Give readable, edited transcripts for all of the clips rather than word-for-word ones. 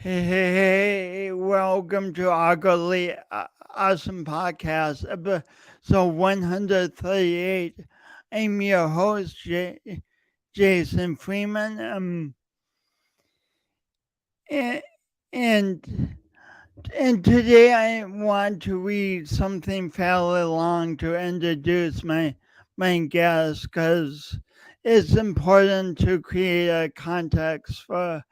Hey, welcome to our Godly Awesome Podcast, episode 138. I'm your host, Jason Freeman. And, and and today I want to read something fairly long to introduce my guest because it's important to create a context for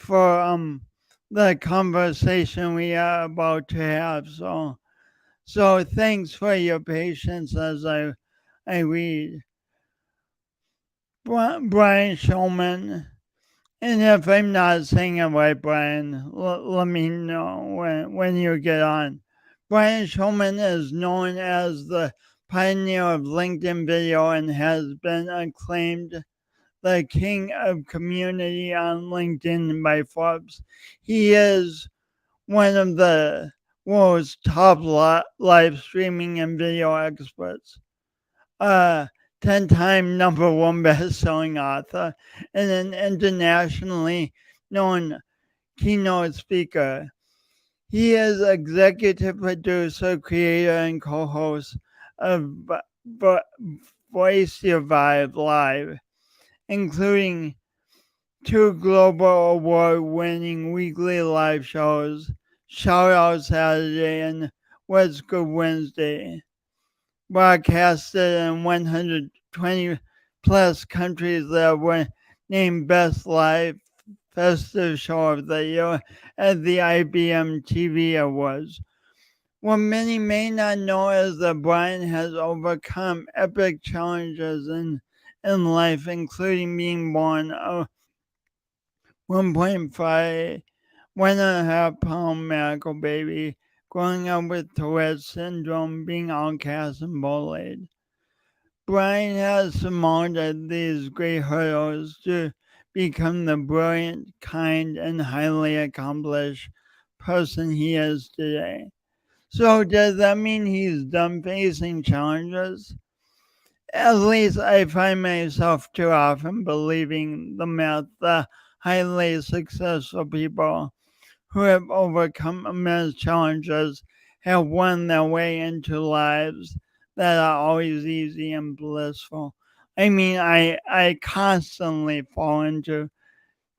the conversation we are about to have. So thanks for your patience as I read. Brian Schulman, and if I'm not saying it right, Brian, let me know when you get on. Brian Schulman is known as the pioneer of LinkedIn video and has been acclaimed the king of community on LinkedIn by Forbes. He is one of the world's top live streaming and video experts. Uh, 10-time number one best-selling author and an internationally known keynote speaker. He is executive producer, creator, and co-host of Voice Survive Live, including two global award-winning weekly live shows, Shout Out Saturday and What's Good Wednesday, broadcasted in 120 plus countries that were named Best Live Festive Show of the Year at the IBM TV Awards. What many may not know is that Brian has overcome epic challenges in life, including being born 1.5, 1.5 pound miracle baby, growing up with Tourettes Syndrome, being outcast and bullied. Brian has surmounted these great hurdles to become the brilliant, kind, and highly accomplished person he is today. So, does that mean he's done facing challenges? At least I find myself too often believing the myth that highly successful people who have overcome immense challenges have won their way into lives that are always easy and blissful. I mean, I constantly fall into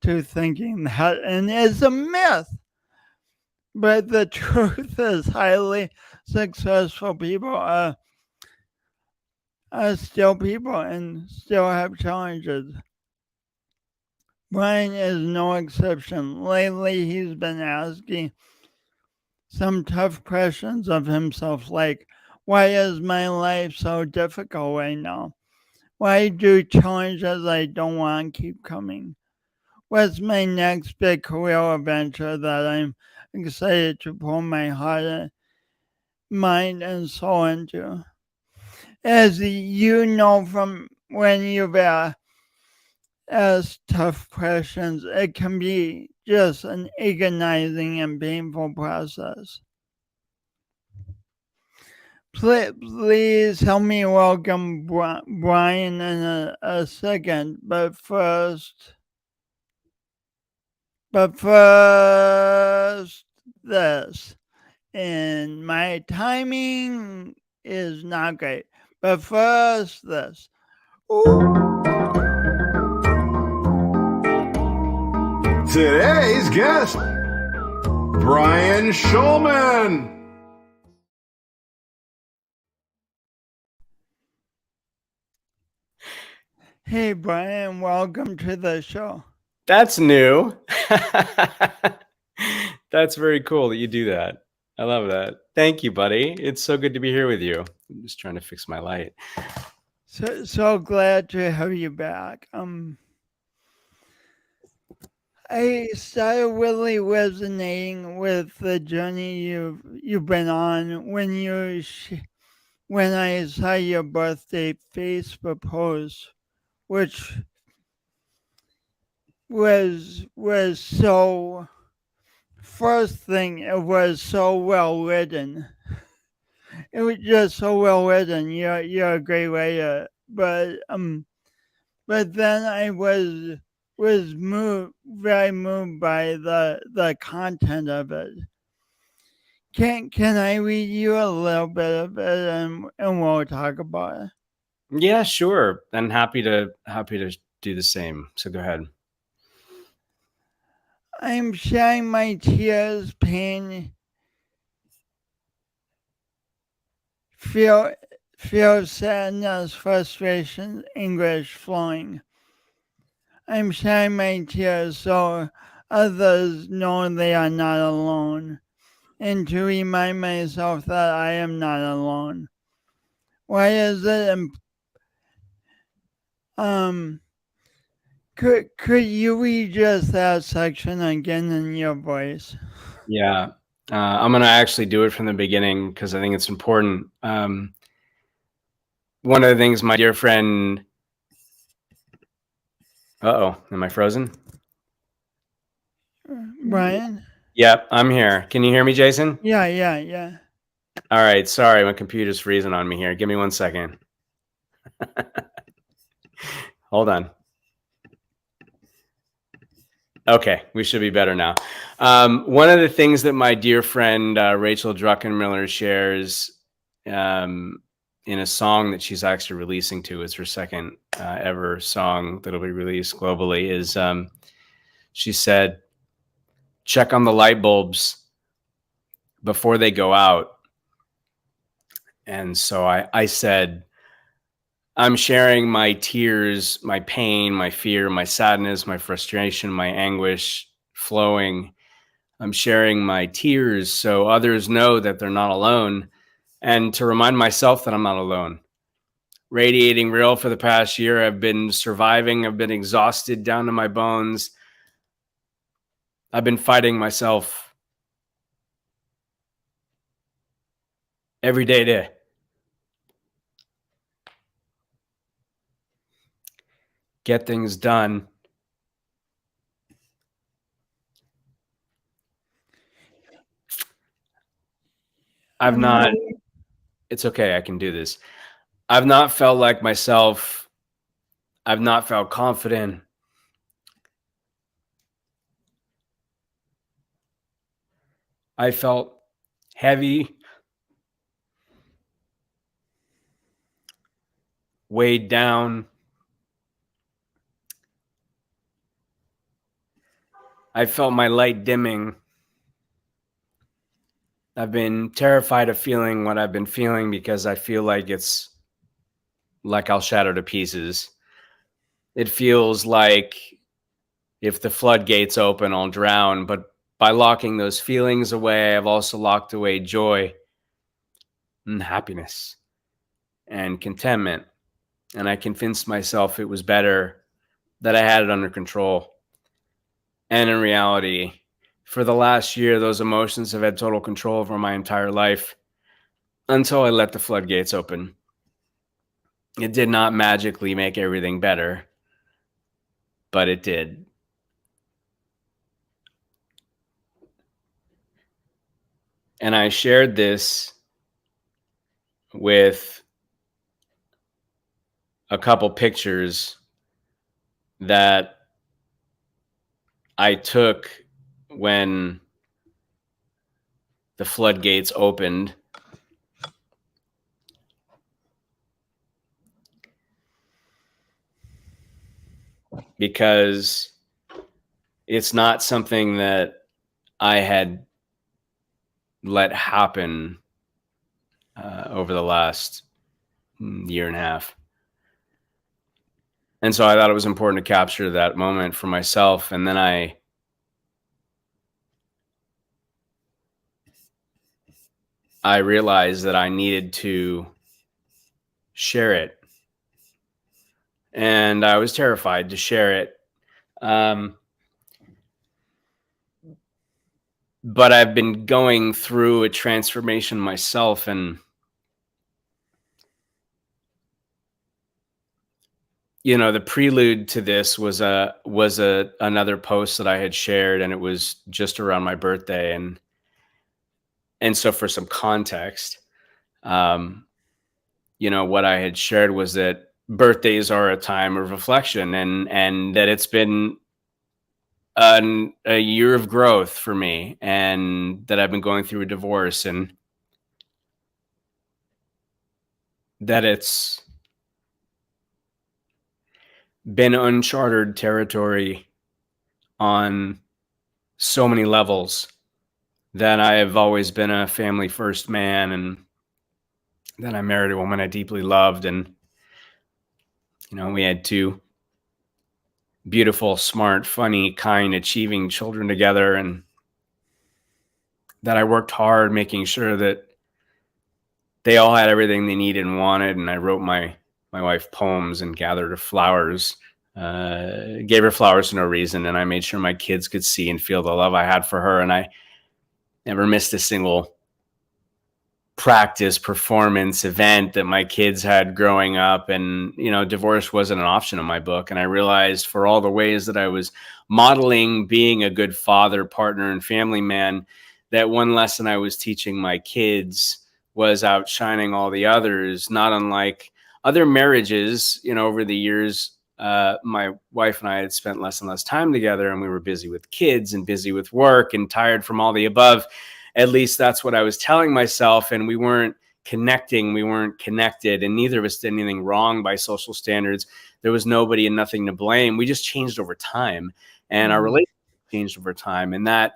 thinking that, and it's a myth. But the truth is, highly successful people are still people and still have challenges. Brian is no exception. Lately, he's been asking some tough questions of himself, like, why is my life so difficult right now? Why do challenges I don't want keep coming? What's my next big career adventure that I'm excited to pour my heart, mind, and soul into? As you know from when you've asked tough questions, it can be just an agonizing and painful process. Please help me welcome Brian in a second, but first this. And my timing is not great. But first this. Ooh. Today's guest, Brian Schulman. Hey Brian, welcome to the show. That's new. That's very cool that you do that. I love that. Thank you, buddy. It's so good to be here with you. I'm just trying to fix my light. So glad to have you back. I started really resonating with the journey you've been on when I saw your birthday Facebook post, which was so. First thing, it was so well written. It was just so well written. You're a great writer, but then I was very moved by the content of it. Can I read you a little bit of it and we'll talk about it? Yeah, sure. And happy to do the same. So go ahead. I'm sharing my tears, pain, fear, sadness, frustration, anguish flowing. I'm sharing my tears so others know they are not alone, and to remind myself that I am not alone. Why is it? Could you read just that section again in your voice? Yeah. I'm going to actually do it from the beginning because I think it's important. One of the things my dear friend. Uh-oh, am I frozen? Brian? Yep, I'm here. Can you hear me, Jason? Yeah. All right. Sorry, my computer's freezing on me here. Give me 1 second. Hold on. Okay, we should be better now. One of the things that my dear friend Rachel Druckenmiller shares in a song that she's actually releasing to, it's her second ever song that'll be released globally, is she said, check on the light bulbs before they go out. And so I said, I'm sharing my tears, my pain, my fear, my sadness, my frustration, my anguish flowing. I'm sharing my tears so others know that they're not alone, and to remind myself that I'm not alone. Radiating real for the past year, I've been surviving. I've been exhausted down to my bones. I've been fighting myself every day to get things done. I've not, it's okay, I can do this. I've not felt like myself. I've not felt confident. I felt heavy, weighed down. I felt my light dimming. I've been terrified of feeling what I've been feeling because I feel like it's like I'll shatter to pieces. It feels like if the floodgates open, I'll drown. But by locking those feelings away, I've also locked away joy and happiness and contentment. And I convinced myself it was better that I had it under control. And in reality, for the last year, those emotions have had total control over my entire life until I let the floodgates open. It did not magically make everything better, but it did. And I shared this with a couple pictures that I took when the floodgates opened. Because it's not something that I had let happen over the last year and a half. And so I thought it was important to capture that moment for myself. And then I realized that I needed to share it. And I was terrified to share it. But I've been going through a transformation myself, and you know, the prelude to this was another post that I had shared, and it was just around my birthday, and so for some context, you know, what I had shared was that birthdays are a time of reflection, and that it's been a year of growth for me, and that I've been going through a divorce, and that it's been uncharted territory on so many levels, that I have always been a family first man, and then I married a woman I deeply loved, and we had two beautiful, smart, funny, kind, achieving children together, and that I worked hard making sure that they all had everything they needed and wanted. And I wrote my wife poems and gathered her flowers, gave her flowers for no reason, and I made sure my kids could see and feel the love I had for her. And I never missed a single practice, performance, event that my kids had growing up. And divorce wasn't an option in my book. And I realized, for all the ways that I was modeling being a good father, partner, and family man, that one lesson I was teaching my kids was outshining all the others. Not unlike other marriages, over the years, my wife and I had spent less and less time together, and we were busy with kids and busy with work and tired from all the above. At least that's what I was telling myself. And we weren't connecting. We weren't connected. And neither of us did anything wrong by social standards. There was nobody and nothing to blame. We just changed over time. And our relationship changed over time. And that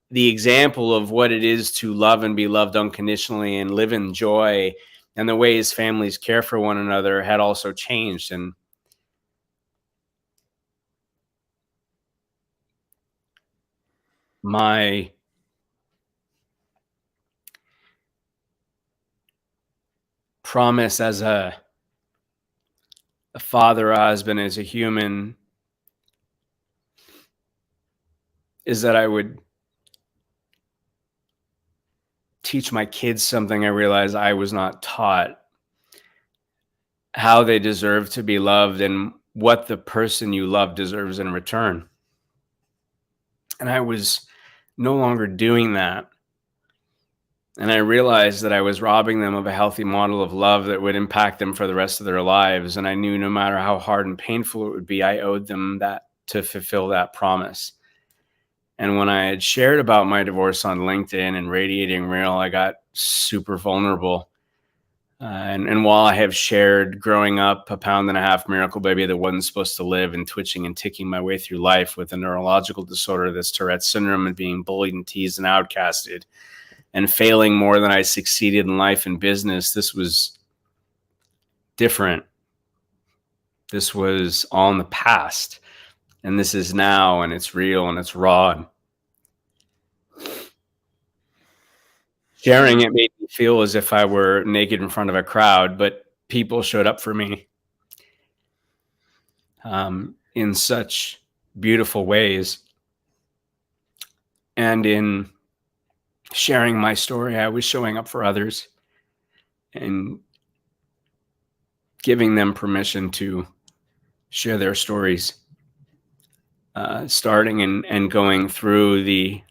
the example of what it is to love and be loved unconditionally and live in joy, and the ways families care for one another, had also changed. And my promise as a father, a husband, as a human, is that I would teach my kids something I realized I was not taught: how they deserve to be loved and what the person you love deserves in return. And I was no longer doing that. And I realized that I was robbing them of a healthy model of love that would impact them for the rest of their lives. And I knew no matter how hard and painful it would be, I owed them that, to fulfill that promise. And when I had shared about my divorce on LinkedIn and Radiating Real, I got super vulnerable. And while I have shared growing up a 1.5-pound miracle baby that wasn't supposed to live, and twitching and ticking my way through life with a neurological disorder that's Tourettes Syndrome, and being bullied and teased and outcasted, and failing more than I succeeded in life and business, this was different. This was all in the past. And this is now, and it's real, and it's raw. Sharing it made me feel as if I were naked in front of a crowd, but people showed up for me in such beautiful ways. And in sharing my story, I was showing up for others and giving them permission to share their stories. Starting and going through the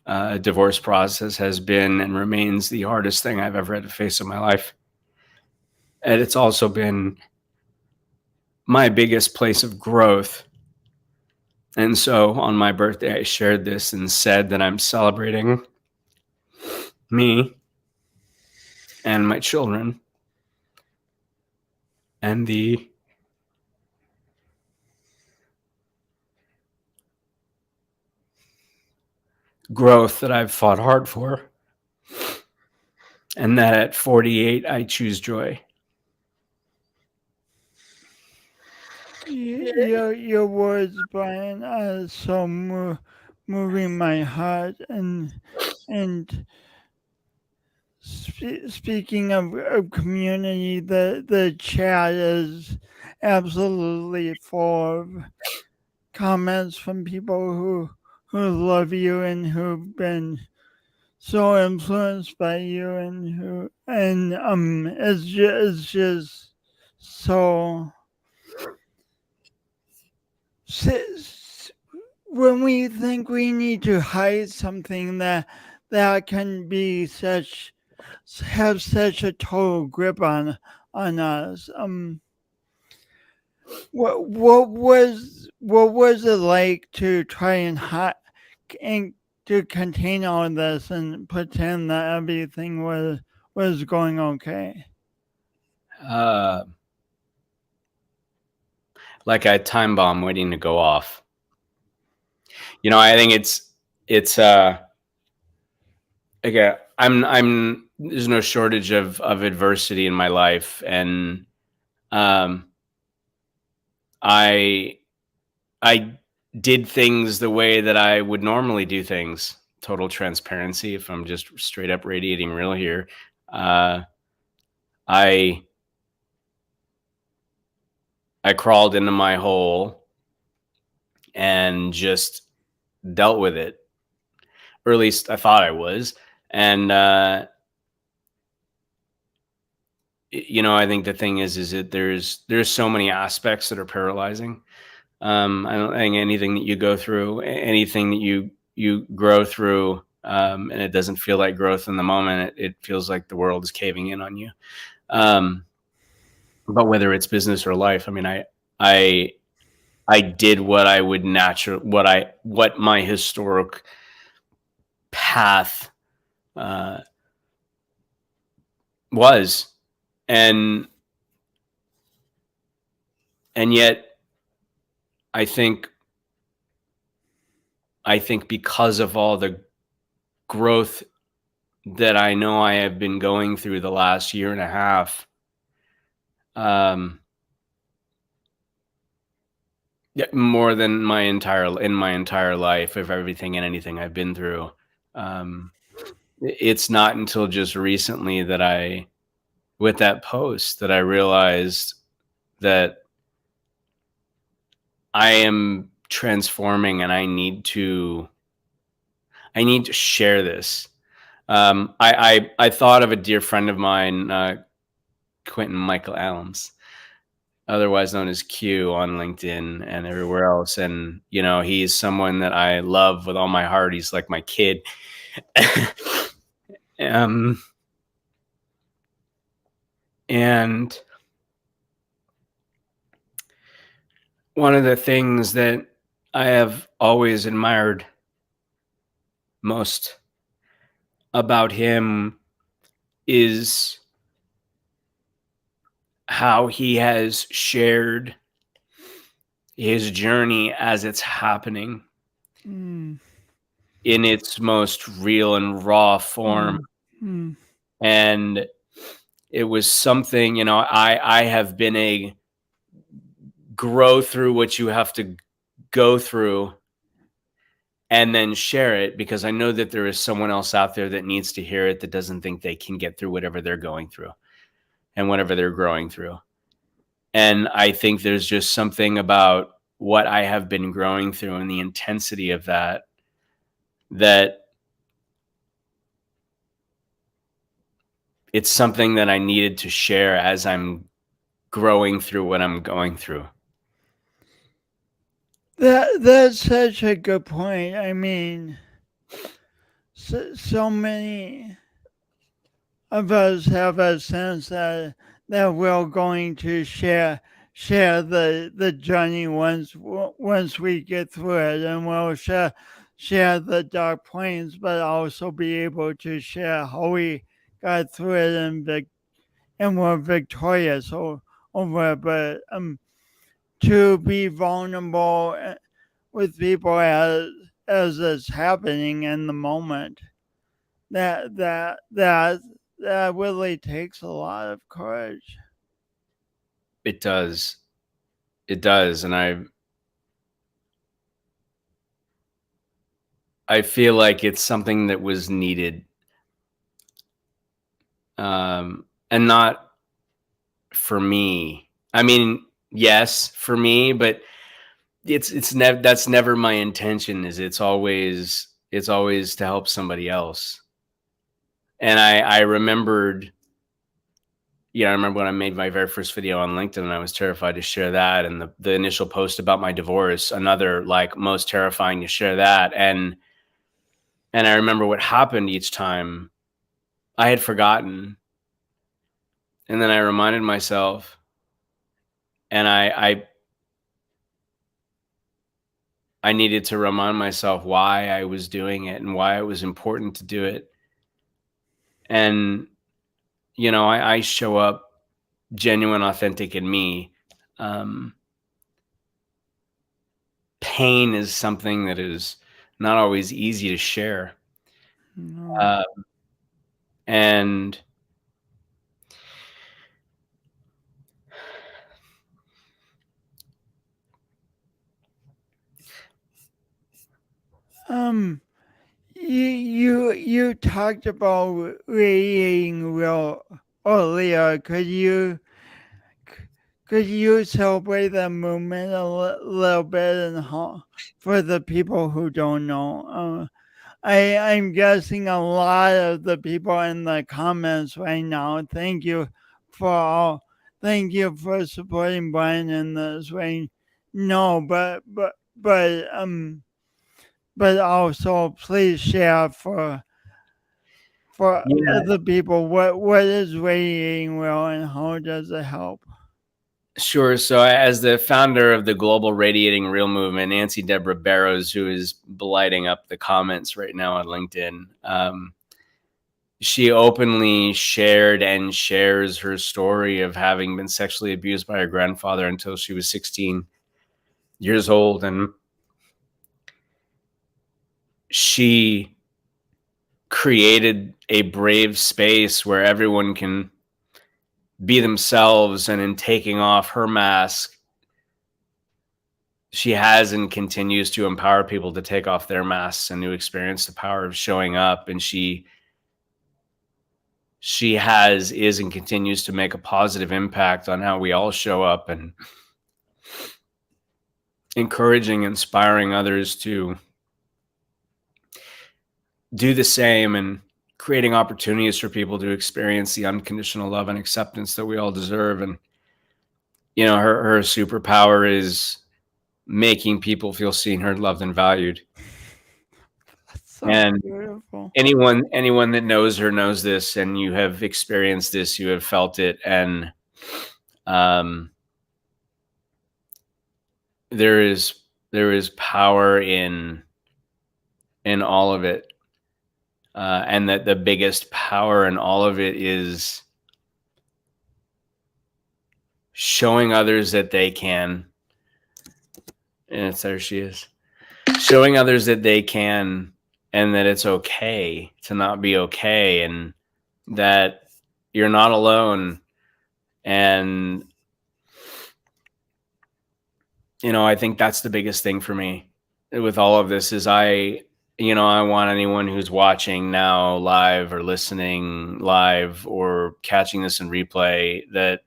divorce process has been and remains the hardest thing I've ever had to face in my life. And it's also been my biggest place of growth. And so on my birthday, I shared this and said that I'm celebrating me and my children and the growth that I've fought hard for, and that at 48 I choose joy. Your words, Brian, are so moving my heart. And speaking of community, the chat is absolutely full of comments from people who love you and who've been so influenced by you, and it's just so. When we think we need to hide something that can be have such a total grip on us, what was it like to try and to contain all of this and pretend that everything was going okay? Uh, like a time bomb waiting to go off. I think it's okay. I'm there's no shortage of adversity in my life, and um, I I did things the way that I would normally do things. Total transparency. If I'm just straight up radiating real here, uh, I I crawled into my hole and just dealt with it, or at least I thought I was. And I think the thing is that there's so many aspects that are paralyzing. I don't think anything that you go through, anything that you grow through, and it doesn't feel like growth in the moment. It feels like the world is caving in on you. Um, but whether it's business or life, I mean, I I did what I would what my historic path uh, was, and yet I think because of all the growth that I know I have been going through the last year and a half, um, yeah, more than my entire life of everything and anything I've been through. Um, it's not until just recently that with that post, that I realized that I am transforming, and I need to share this. I thought of a dear friend of mine, Quentin Michael Allums, otherwise known as Q on LinkedIn and everywhere else. And, he's someone that I love with all my heart. He's like my kid. um, and one of the things that I have always admired most about him is how he has shared his journey as it's happening Mm, in its most real and raw form. mm, mm, And it was something, I have been a grow through what you have to go through and then share it, because I know that there is someone else out there that needs to hear it, that doesn't think they can get through whatever they're going through and whatever they're growing through. And I think there's just something about what I have been growing through and the intensity of that it's something that I needed to share as I'm growing through what I'm going through. that's such a good point. I mean, so many of us have a sense that we're going to share the journey once we get through it, and we'll share the dark points, but also be able to share how we got through it and we're victorious over it. But to be vulnerable with people as it's happening in the moment, that really takes a lot of courage. It does. It does. And I feel like it's something that was needed. And not for me. I mean, yes, for me, but that's never my intention. It's always to help somebody else. And I remembered, I remember when I made my very first video on LinkedIn, and I was terrified to share that. And the initial post about my divorce, another, like, most terrifying to share that. And I remember what happened each time. I had forgotten. And then I reminded myself, and I needed to remind myself why I was doing it and why it was important to do it. And, I show up genuine, authentic in me. Pain is something that is not always easy to share. No. Uh, and You talked about radiating real earlier. Could you celebrate that movement a little bit and how, for the people who don't know? I'm guessing a lot of the people in the comments right now. Thank you for supporting Brian in this way. No, but also please share for yeah, other people what is radiating well and how does it help? sure. So, as the founder of the Global Radiating Real movement, Nancy Deborah Barrows, who is blighting up the comments right now on LinkedIn, she openly shared and shares her story of having been sexually abused by her grandfather until she was 16 years old. And she created a brave space where everyone can be themselves. And in taking off her mask, she has and continues to empower people to take off their masks and to experience the power of showing up. And she is and continues to make a positive impact on how we all show up, and encouraging, inspiring others to do the same, and creating opportunities for people to experience the unconditional love and acceptance that we all deserve. And her superpower is making people feel seen, heard, loved, and valued. That's so And beautiful. anyone that knows her knows this, and you have experienced this, you have felt it. And there is power in all of it. And that the biggest power in all of it is showing others that they can. And there she is. Showing others that they can, and that it's okay to not be okay, and that you're not alone. And, I think that's the biggest thing for me with all of this is I want anyone who's watching now live or listening live or catching this in replay that,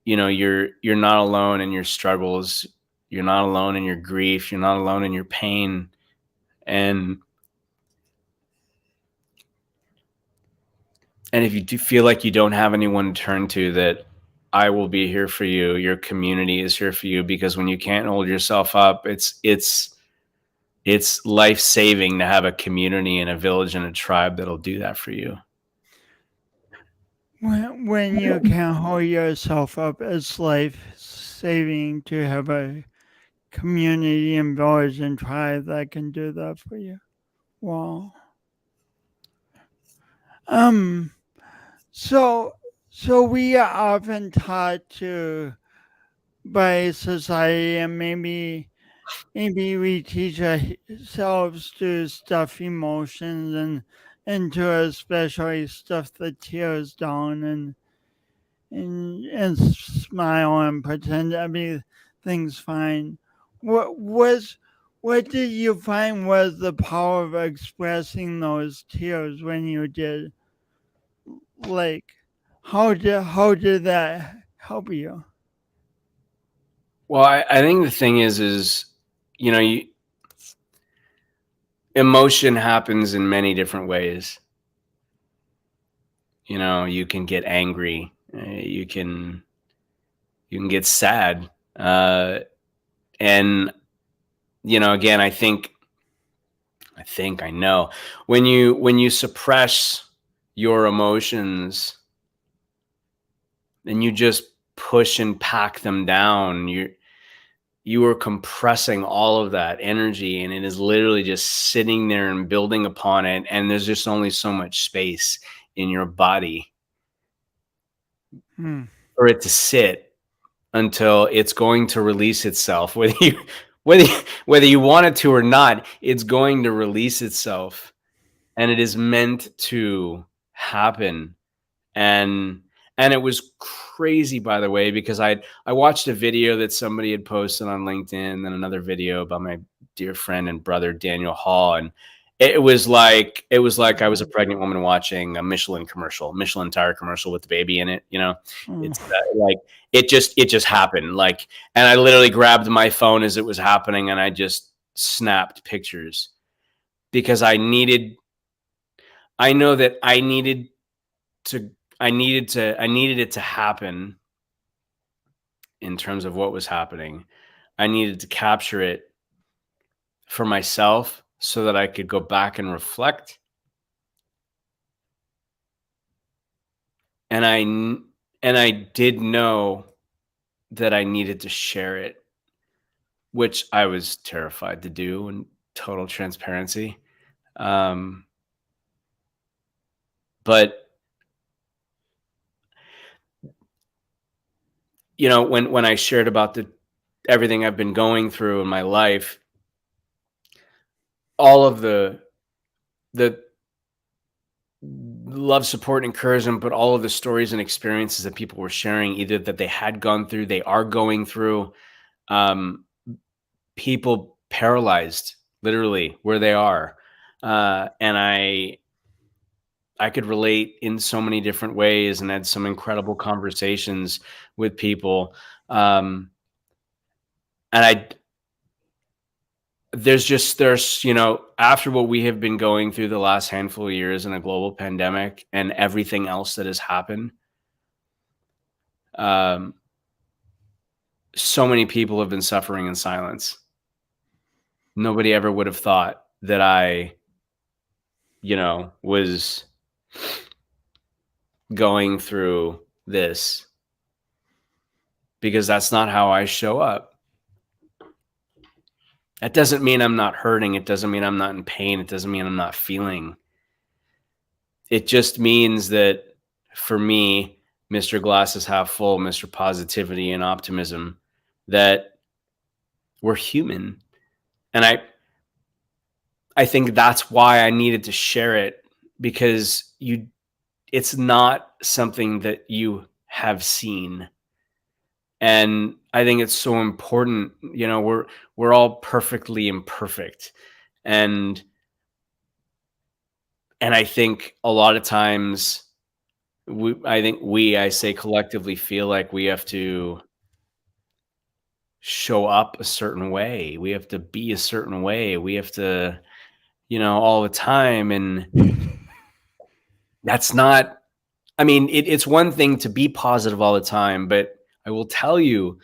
you're not alone in your struggles. You're not alone in your grief. You're not alone in your pain. And if you do feel like you don't have anyone to turn to, that I will be here for you. Your community is here for you, because when you can't hold yourself up, it's life-saving to have a community and a village and a tribe that'll do that for you. When you can't hold yourself up, it's life-saving to have a community and village and tribe that can do that for you. Wow. So we are often taught by society, and maybe we teach ourselves to stuff emotions and to especially stuff the tears down and smile and pretend everything's fine. What did you find was the power of expressing those tears when you did? Like, how did that help you? Well, I think the thing is, emotion happens in many different ways. You can get angry. You can get sad. And, again, I know when you suppress your emotions, then you just push and pack them down. you are compressing all of that energy, and it is literally just sitting there and building upon it. And there's just only so much space in your body for it to sit until it's going to release itself. Whether you want it to or not, it's going to release itself, and it is meant to happen. And it was crazy, by the way, because I watched a video that somebody had posted on LinkedIn, and another video about my dear friend and brother Daniel Hall, and it was like I was a pregnant woman watching a Michelin tire commercial with the baby in it. It's like it just happened. Like, and I literally grabbed my phone as it was happening, and I just snapped pictures because I know that I needed it to happen in terms of what was happening. I needed to capture it for myself so that I could go back and reflect. And I did know that I needed to share it, which I was terrified to do in total transparency. But when I shared about everything I've been going through in my life, all of the love, support, and encouragement, but all of the stories and experiences that people were sharing, either that they had gone through, they are going through, people paralyzed literally where they are. And I could relate in so many different ways, and had some incredible conversations with people. And there's after what we have been going through the last handful of years in a global pandemic and everything else that has happened, so many people have been suffering in silence. Nobody ever would have thought that I, was going through this, because that's not how I show up. That doesn't mean I'm not hurting. It doesn't mean I'm not in pain. It doesn't mean I'm not feeling. It just means that for me, Mr. Glass is half full, Mr. Positivity and Optimism, that we're human. And I think that's why I needed to share it, because it's not something that you have seen. And I think it's so important. We're all perfectly imperfect. And I think a lot of times I say collectively feel like we have to show up a certain way. We have to be a certain way. We have to, all the time. And that's not, it's one thing to be positive all the time, but I will tell you,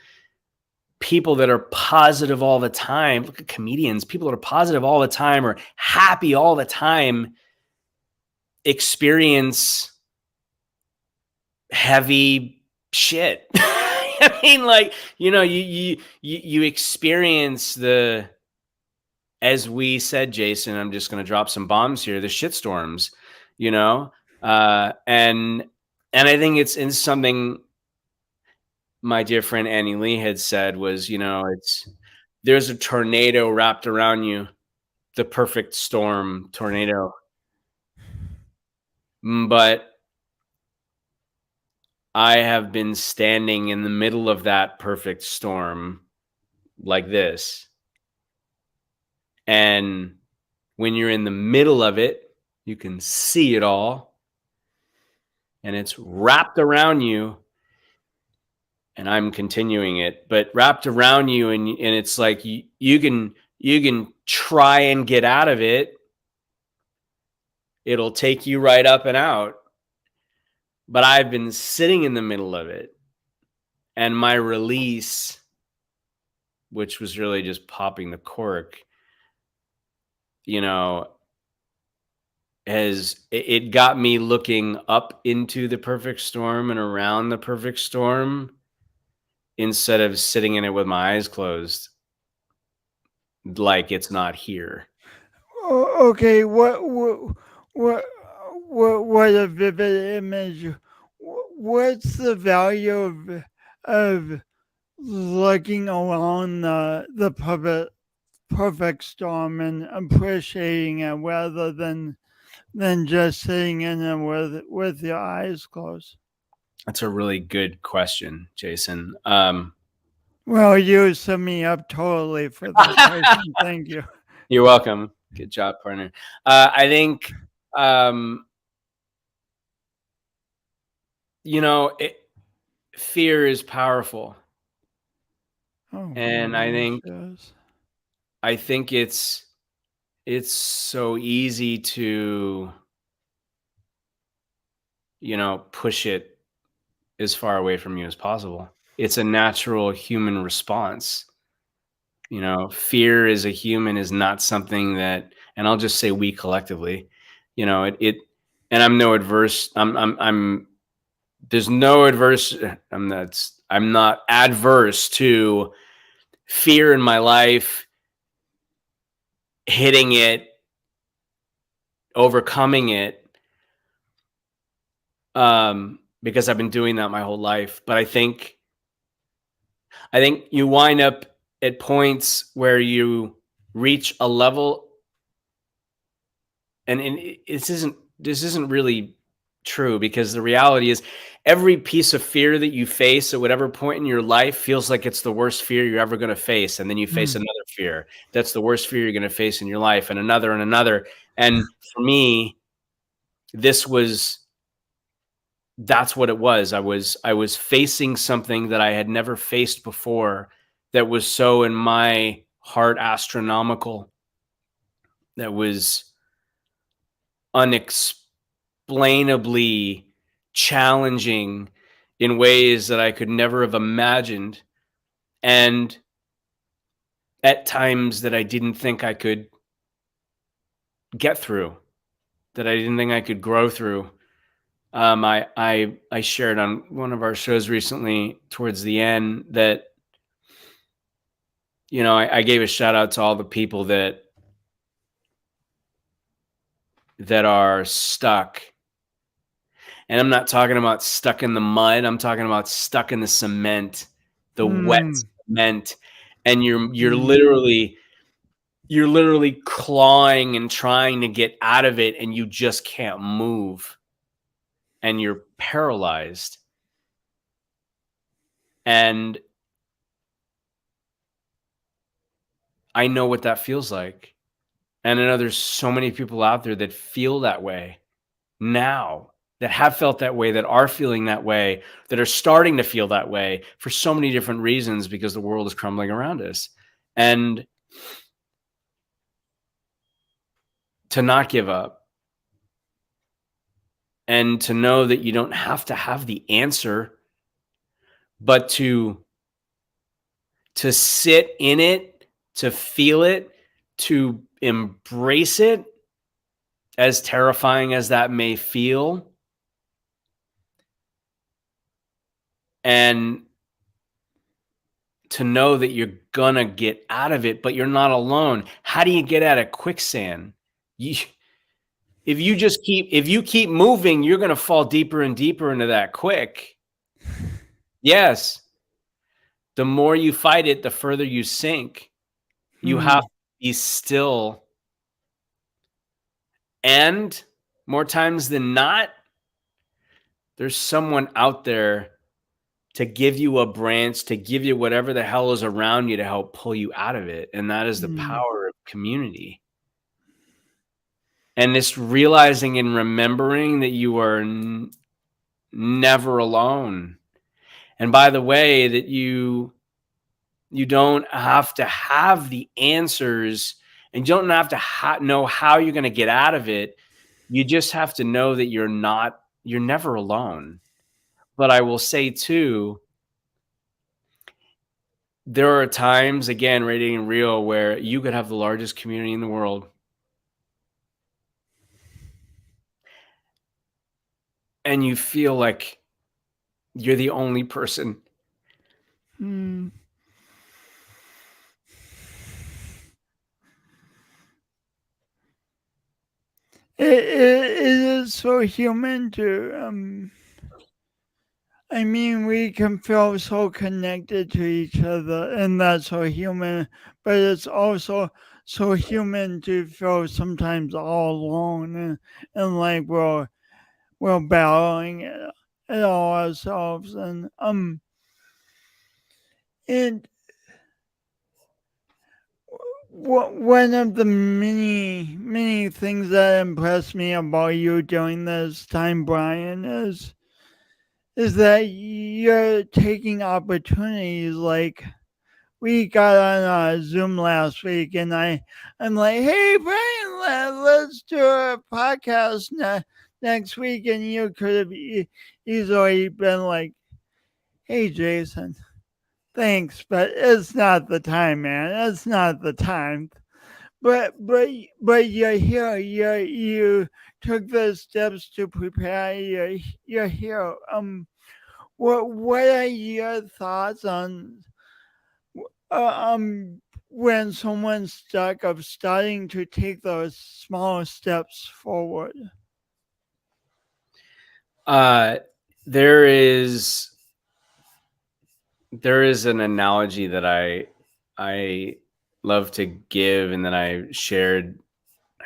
people that are positive all the time, look at comedians, people that are positive all the time or happy all the time, experience heavy shit. You experience as we said, Jason, I'm just going to drop some bombs here, the shitstorms, and I think it's in something my dear friend Annie Lee had said was, there's a tornado wrapped around you, the perfect storm tornado. But I have been standing in the middle of that perfect storm like this. And when you're in the middle of it, you can see it all. And it's wrapped around you. And I'm continuing it, but wrapped around you. And it's like you can try and get out of it. It'll take you right up and out. But I've been sitting in the middle of it. And my release, which was really just popping the cork, it got me looking up into the perfect storm and around the perfect storm instead of sitting in it with my eyes closed. like it's not here. Okay, what, what a vivid image. What's the value of looking around the perfect storm and appreciating it rather than just sitting in it with your eyes closed? That's a really good question, Jason. Well, you set me up totally for that question. Thank you. You're welcome. Good job, partner. I think, fear is powerful. Oh, And I think yes. it's so easy to, push it as far away from you as possible. It's a natural human response. Fear as a human is not something that, and I'll just say we collectively, and I'm no adverse. There's no adverse. I'm not adverse to fear in my life, hitting it, overcoming it, because I've been doing that my whole life. But I think you wind up at points where you reach a level, and this isn't really true, because the reality is every piece of fear that you face at whatever point in your life feels like it's the worst fear you're ever going to face, and then you face another fear that's the worst fear you're going to face in your life, and another and another. And for me, that's what it was. I was facing something that I had never faced before, that was so, in my heart, astronomical, that was unexplainably challenging in ways that I could never have imagined, and at times that I didn't think I could get through, that I didn't think I could grow through. I shared on one of our shows recently towards the end that, I gave a shout out to all the people that are stuck. And I'm not talking about stuck in the mud. I'm talking about stuck in the cement, the wet cement. And you're literally clawing and trying to get out of it, and you just can't move. And you're paralyzed. And I know what that feels like. And I know there's so many people out there that feel that way now, that have felt that way, that are feeling that way, that are starting to feel that way for so many different reasons, because the world is crumbling around us. And to not give up, and to know that you don't have to have the answer, but to sit in it, to feel it, to embrace it, as terrifying as that may feel, and to know that you're gonna get out of it, but you're not alone. How do you get out of quicksand? If you keep moving, you're gonna fall deeper and deeper into that quick. Yes. The more you fight it, the further you sink. You have to be still. And more times than not, there's someone out there to give you a branch, to give you whatever the hell is around you to help pull you out of it. And that is the power of community. And this realizing and remembering that you are never alone. And by the way, that you don't have to have the answers, and you don't have to know how you're going to get out of it. You just have to know that you're never alone. But I will say too, there are times, again, Radiating Real, where you could have the largest community in the world, and you feel like you're the only person. it is so human to I mean, we can feel so connected to each other, and that's so human, but it's also so human to feel sometimes all alone and like we're battling it all ourselves. And one of the many things that impressed me about you during this time, Brian, is that you're taking opportunities. Like we got on a Zoom last week, and I'm like, hey Brian, let's do a podcast next week, and you could have easily been like, hey Jason, thanks, but it's not the time, man. It's not the time. But you're here. You took the steps to prepare. You're here. What are your thoughts on when someone's stuck of starting to take those small steps forward? There is an analogy that I love to give and that I shared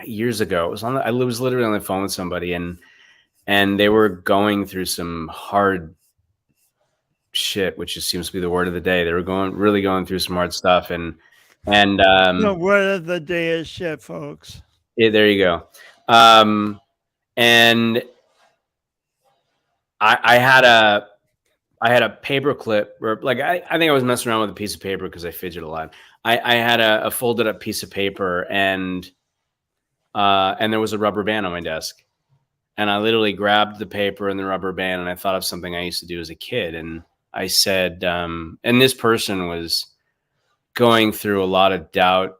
years ago. It was I was literally on the phone with somebody and they were going through some hard shit, which just seems to be the word of the day. They were really going through some hard stuff and The word of the day is shit, folks. yeah, there you go. And I had a paper clip where like I think I was messing around with a piece of paper because I fidget a lot. I had a folded up piece of paper and there was a rubber band on my desk. And I literally grabbed the paper and the rubber band and I thought of something I used to do as a kid. And I said, and this person was going through a lot of doubt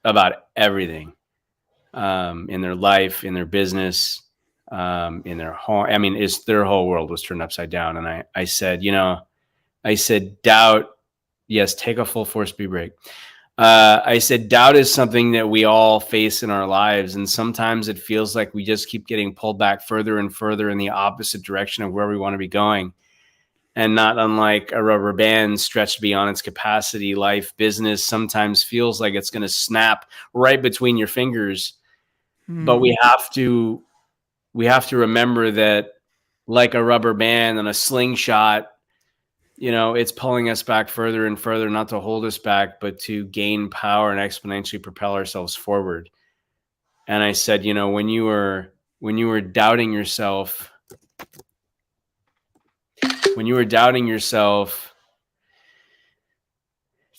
about everything in their life, in their business, in their home. I mean, their whole world was turned upside down. And I said, doubt, yes, take a full force B break. I said, doubt is something that we all face in our lives. And sometimes it feels like we just keep getting pulled back further and further in the opposite direction of where we want to be going. And not unlike a rubber band stretched beyond its capacity, life, business sometimes feels like it's going to snap right between your fingers. But we have to remember that like a rubber band and a slingshot, it's pulling us back further and further, not to hold us back, but to gain power and exponentially propel ourselves forward. And I said, when you were doubting yourself,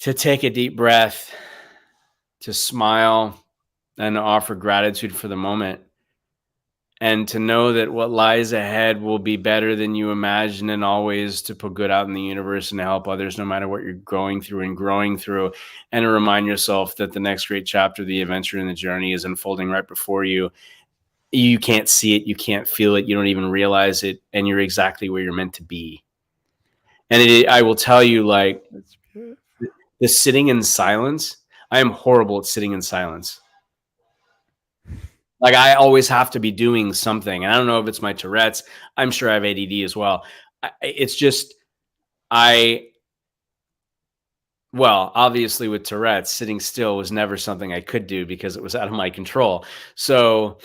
to take a deep breath, to smile and offer gratitude for the moment, and to know that what lies ahead will be better than you imagine, and always to put good out in the universe and to help others no matter what you're going through and growing through, and to remind yourself that the next great chapter of the adventure and the journey is unfolding right before you. You can't see it, you can't feel it, you don't even realize it, and you're exactly where you're meant to be. And I will tell you, like, the sitting in silence, I am horrible at sitting in silence. Like I always have to be doing something. And I don't know if it's my Tourette's. I'm sure I have ADD as well. It's just, well, obviously with Tourette's, sitting still was never something I could do because it was out of my control. So,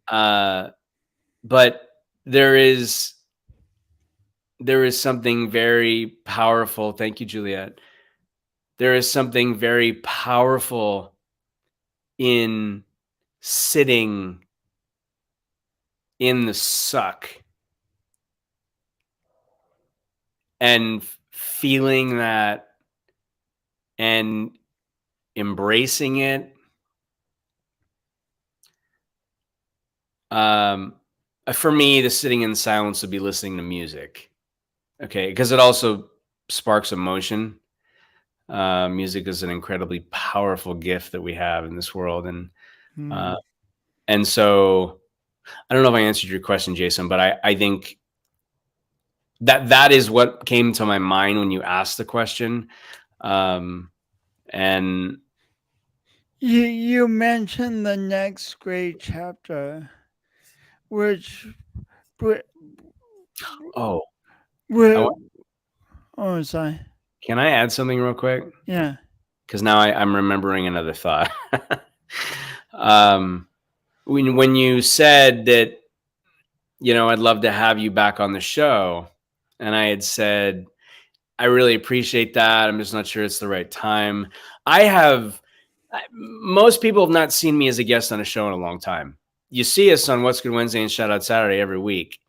but there is something very powerful. Thank you, Juliet. There is something very powerful in sitting in the suck and feeling that and embracing it. For me, the sitting in silence would be listening to music. Okay, because it also sparks emotion. Music is an incredibly powerful gift that we have in this world, and so I don't know if I answered your question, Jason, but I think that is what came to my mind when you asked the question. And You mentioned the next great chapter, which Oh, Where, oh, sorry. Can I add something real quick? Yeah. Because now I'm remembering another thought. When you said that, I'd love to have you back on the show, and I had said, I really appreciate that. I'm just not sure it's the right time. Most people have not seen me as a guest on a show in a long time. You see us on What's Good Wednesday and Shout Out Saturday every week.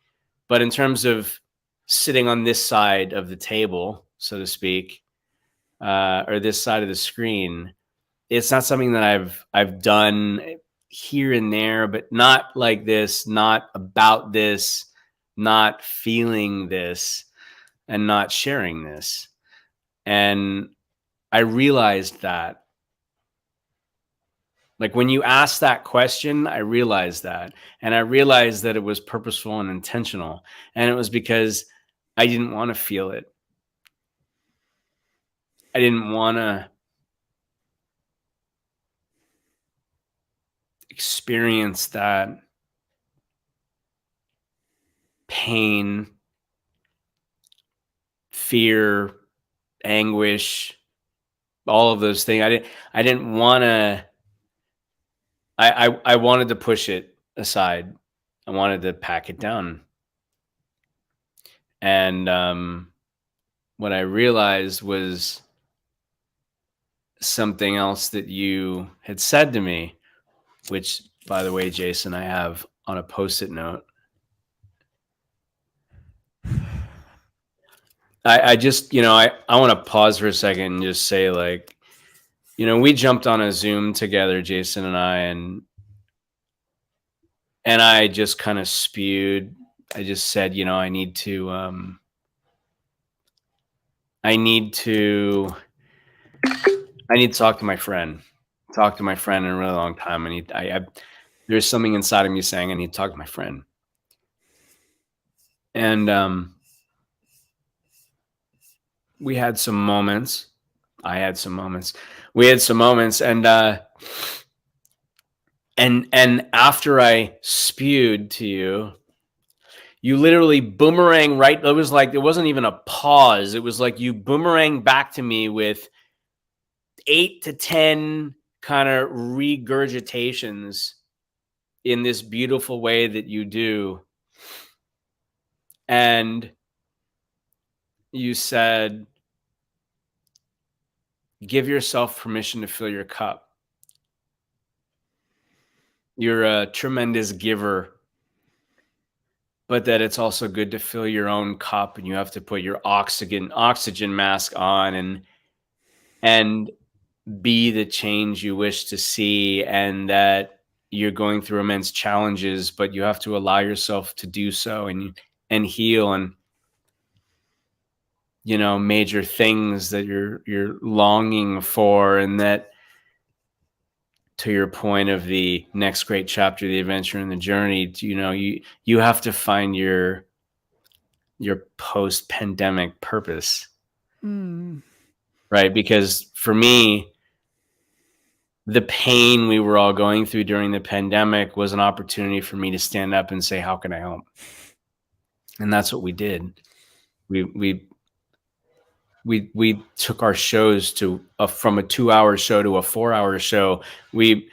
But in terms of sitting on this side of the table, so to speak, or this side of the screen, it's not something that I've done here and there, but not like this, not about this, not feeling this, and not sharing this. And I realized that, like, when you asked that question, I realized that. And I realized that it was purposeful and intentional. And it was because I didn't want to feel it. I didn't want to experience that pain, fear, anguish, all of those things. I didn't want to. I wanted to push it aside. I wanted to pack it down. And what I realized was something else that you had said to me, which, by the way, Jason, I have on a Post-it note. I just, I want to pause for a second and just say, like, we jumped on a Zoom together, Jason and I, and I just kind of spewed. I just said, I need to talk to my friend. Talk to my friend in a really long time. There's something inside of me saying I need to talk to my friend. And we had some moments. I had some moments. We had some moments, and after I spewed to you, you literally boomerang right. It was like, it wasn't even a pause. It was like you boomerang back to me with 8 to 10 kind of regurgitations in this beautiful way that you do. And you said, give yourself permission to fill your cup. You're a tremendous giver, but that it's also good to fill your own cup, and you have to put your oxygen mask on and be the change you wish to see, and that you're going through immense challenges, but you have to allow yourself to do so and heal, and major things that you're longing for, and that, to your point of the next great chapter, the adventure and the journey, you have to find your post-pandemic purpose. Right? Because for me, the pain we were all going through during the pandemic was an opportunity for me to stand up and say, how can I help? And that's what we did. We took our shows to from a 2-hour show to a 4-hour show. We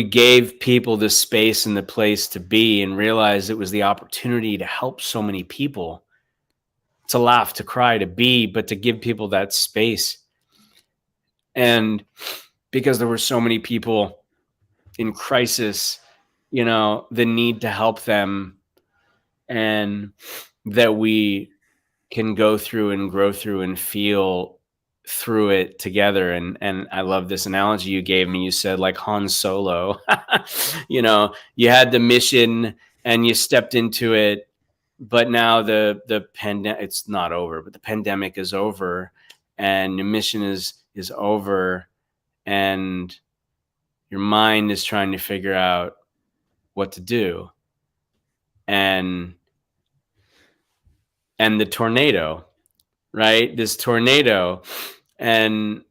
gave people the space and the place to be, and realized it was the opportunity to help so many people, to laugh, to cry, to be, but to give people that space. And because there were so many people in crisis, the need to help them, and that we can go through and grow through and feel through it together. And I love this analogy you gave me. You said, like Han Solo, you had the mission and you stepped into it, but now the pandemic, it's not over, but the pandemic is over, and the mission is over, and your mind is trying to figure out what to do. And the tornado, right? This tornado, and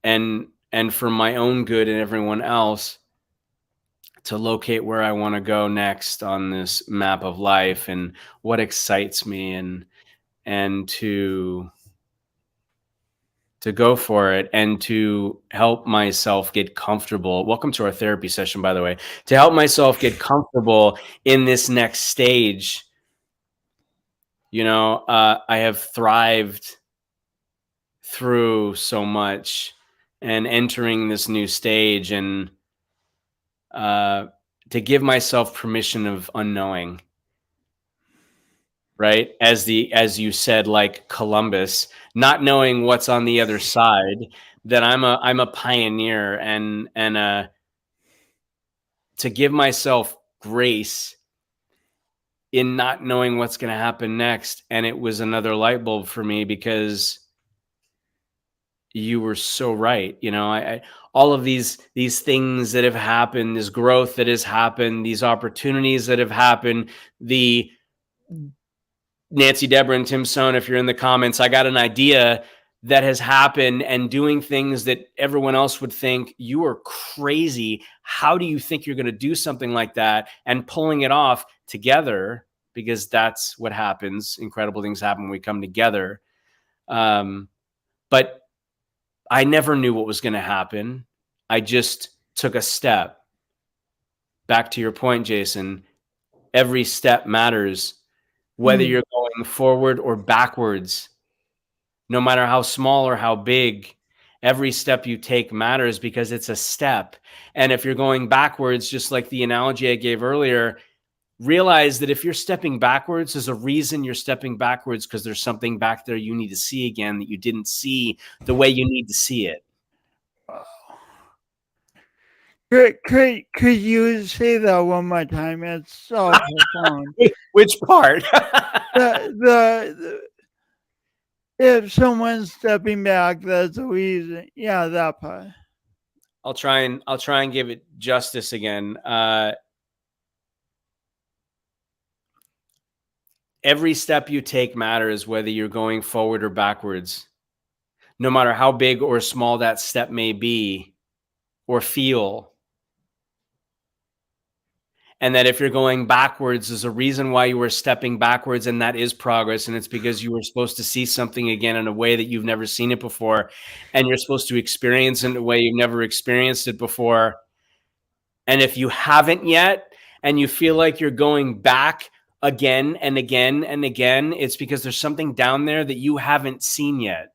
and for my own good and everyone else, to locate where I want to go next on this map of life and what excites me, and to go for it, and to help myself get comfortable. Welcome to our therapy session, by the way. To help myself get comfortable in this next stage. I have thrived through so much, and entering this new stage, and to give myself permission of unknowing. Right? As you said, like Columbus, not knowing what's on the other side, that I'm a pioneer, and to give myself grace in not knowing what's going to happen next. And it was another light bulb for me, because you were so right. I all of these things that have happened, this growth that has happened, these opportunities that have happened, the Nancy, Deborah, and Tim Sohn, if you're in the comments, I got an idea that has happened, and doing things that everyone else would think you are crazy. How do you think you're going to do something like that? And pulling it off together, because that's what happens. Incredible things happen when we come together. But I never knew what was going to happen. I just took a step. Back to your point, Jason, every step matters. Whether you're going forward or backwards, no matter how small or how big, every step you take matters, because it's a step. And if you're going backwards, just like the analogy I gave earlier, realize that if you're stepping backwards, there's a reason you're stepping backwards, because there's something back there you need to see again that you didn't see the way you need to see it. Could you say that one more time? It's so profound. Which part? the if someone's stepping back, that's the reason. Yeah, that part. I'll try and give it justice again. Every step you take matters, whether you're going forward or backwards, no matter how big or small that step may be or feel. And that if you're going backwards, there's a reason why you were stepping backwards, and that is progress. And it's because you were supposed to see something again in a way that you've never seen it before. And you're supposed to experience it in a way you've never experienced it before. And if you haven't yet, and you feel like you're going back again and again and again, it's because there's something down there that you haven't seen yet.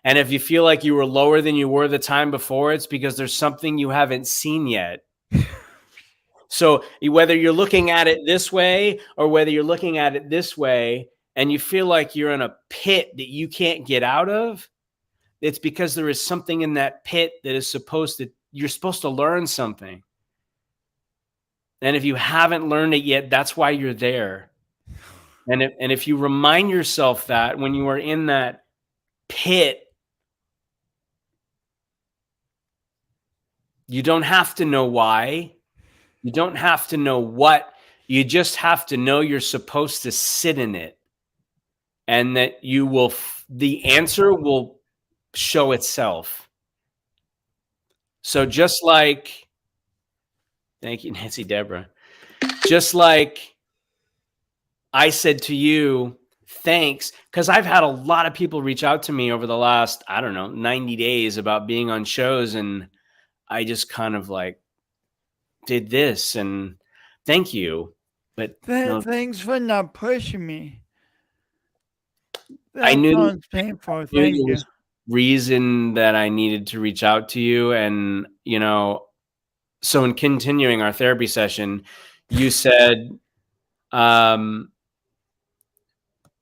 And if you feel like you were lower than you were the time before, it's because there's something you haven't seen yet. So whether you're looking at it this way or whether you're looking at it this way, and you feel like you're in a pit that you can't get out of, it's because there is something in that pit that is you're supposed to learn something. And if you haven't learned it yet, that's why you're there. And if you remind yourself that when you are in that pit, you don't have to know why. You don't have to know what. You just have to know you're supposed to sit in it, and that the answer will show itself. So just like, thank you, Nancy, Deborah. Just like I said to you, thanks, because I've had a lot of people reach out to me over the last, 90 days about being on shows, and I just kind of like did this, and thank you. But thanks for not pushing me. I knew sounds painful. Thank you. Was reason that I needed to reach out to you, and so in continuing our therapy session, you said,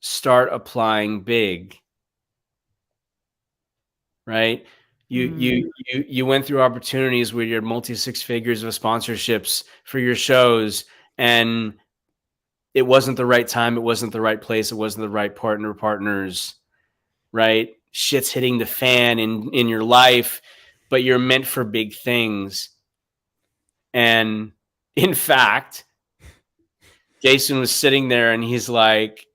start applying big. Right? You went through opportunities where you're multi-six figures of sponsorships for your shows, and it wasn't the right time, it wasn't the right place, it wasn't the right partners, right? Shit's hitting the fan in your life, but you're meant for big things. And in fact, Jason was sitting there and he's like,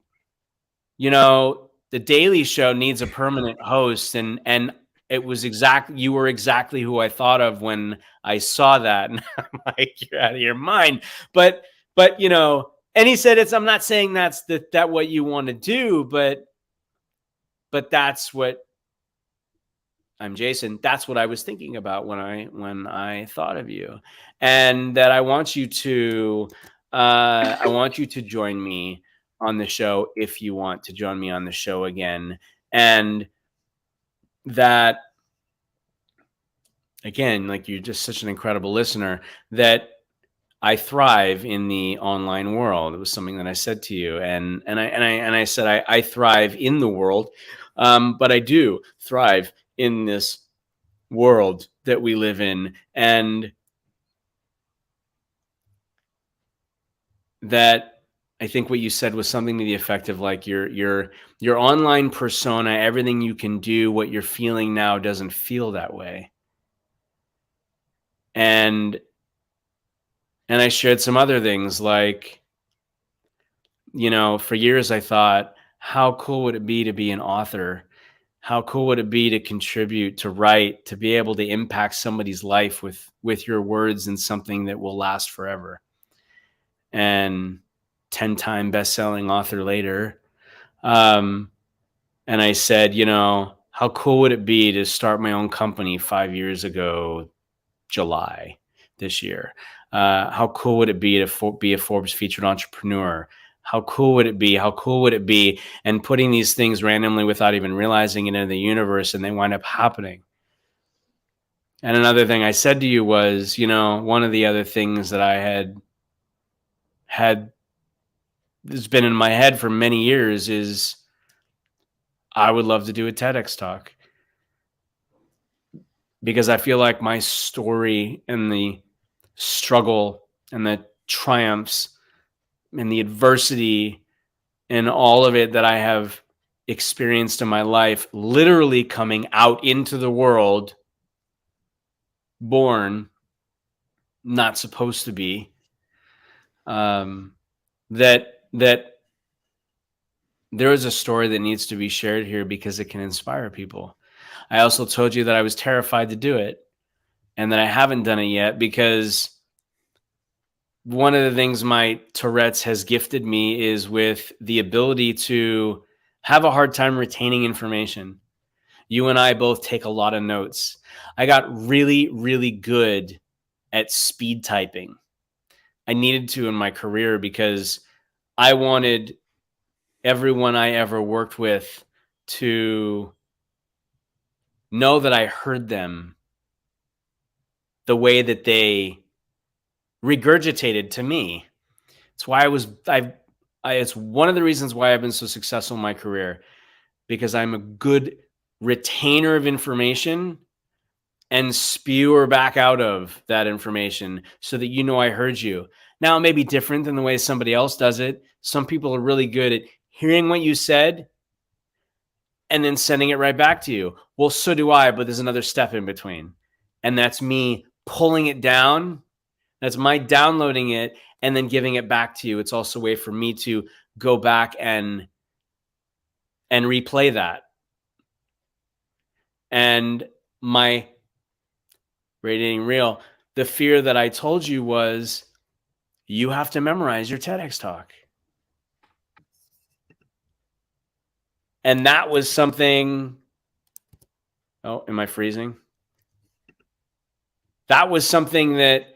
The Daily Show needs a permanent host, and it was you were exactly who I thought of when I saw that. And I'm like, you're out of your mind. But you know, and he said, I'm not saying that's that what you want to do, but that's what I'm Jason. That's what I was thinking about when I thought of you, and that I want you to join me on the show if you want to join me on the show again. And that, again, like, you're just such an incredible listener, that I thrive in the online world. It was something that I said to you, and I said I thrive in the world, but I do thrive in this world that we live in, and that I think what you said was something to the effect of, like, your online persona, everything you can do, what you're feeling now doesn't feel that way. And I shared some other things, like, you know, for years I thought, how cool would it be to be an author? How cool would it be to contribute, to write, to be able to impact somebody's life with your words and something that will last forever? And 10-time best-selling author later. And I said, you know, how cool would it be to start my own company 5 years ago, July this year? How cool would it be to be a Forbes featured entrepreneur? How cool would it be? How cool would it be? And putting these things randomly without even realizing it in the universe, and they wind up happening. And another thing I said to you was, you know, one of the other things that I had that's been in my head for many years is I would love to do a TEDx talk, because I feel like my story and the struggle and the triumphs and the adversity and all of it that I have experienced in my life, literally coming out into the world, born, not supposed to be, that there is a story that needs to be shared here because it can inspire people. I also told you that I was terrified to do it, and that I haven't done it yet, because one of the things my Tourette's has gifted me is with the ability to have a hard time retaining information. You and I both take a lot of notes. I got really, really good at speed typing. I needed to in my career, because I wanted everyone I ever worked with to know that I heard them the way that they regurgitated to me. It's why it's one of the reasons why I've been so successful in my career, because I'm a good retainer of information and spewer back out of that information so that you know I heard you. Now, it may be different than the way somebody else does it. Some people are really good at hearing what you said and then sending it right back to you. Well, so do I, but there's another step in between. And that's me pulling it down. That's my downloading it and then giving it back to you. It's also a way for me to go back and replay that. And my radiating real, the fear that I told you was, you have to memorize your TEDx talk. And that was something. Oh, am I freezing? That was something that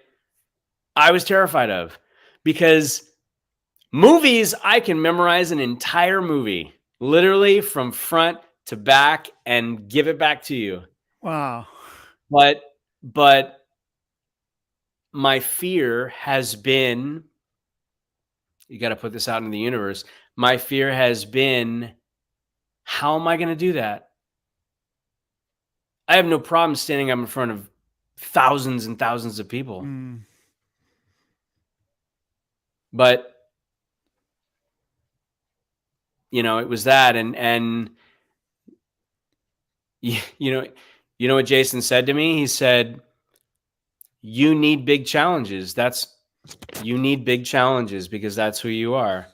I was terrified of, because movies, I can memorize an entire movie, literally from front to back, and give it back to you. Wow. But my fear has been, you got to put this out in the universe. My fear has been, how am I going to do that? I have no problem standing up in front of thousands and thousands of people. But, you know, it was that. And you know what Jason said to me? He said, you need big challenges. You need big challenges, because that's who you are.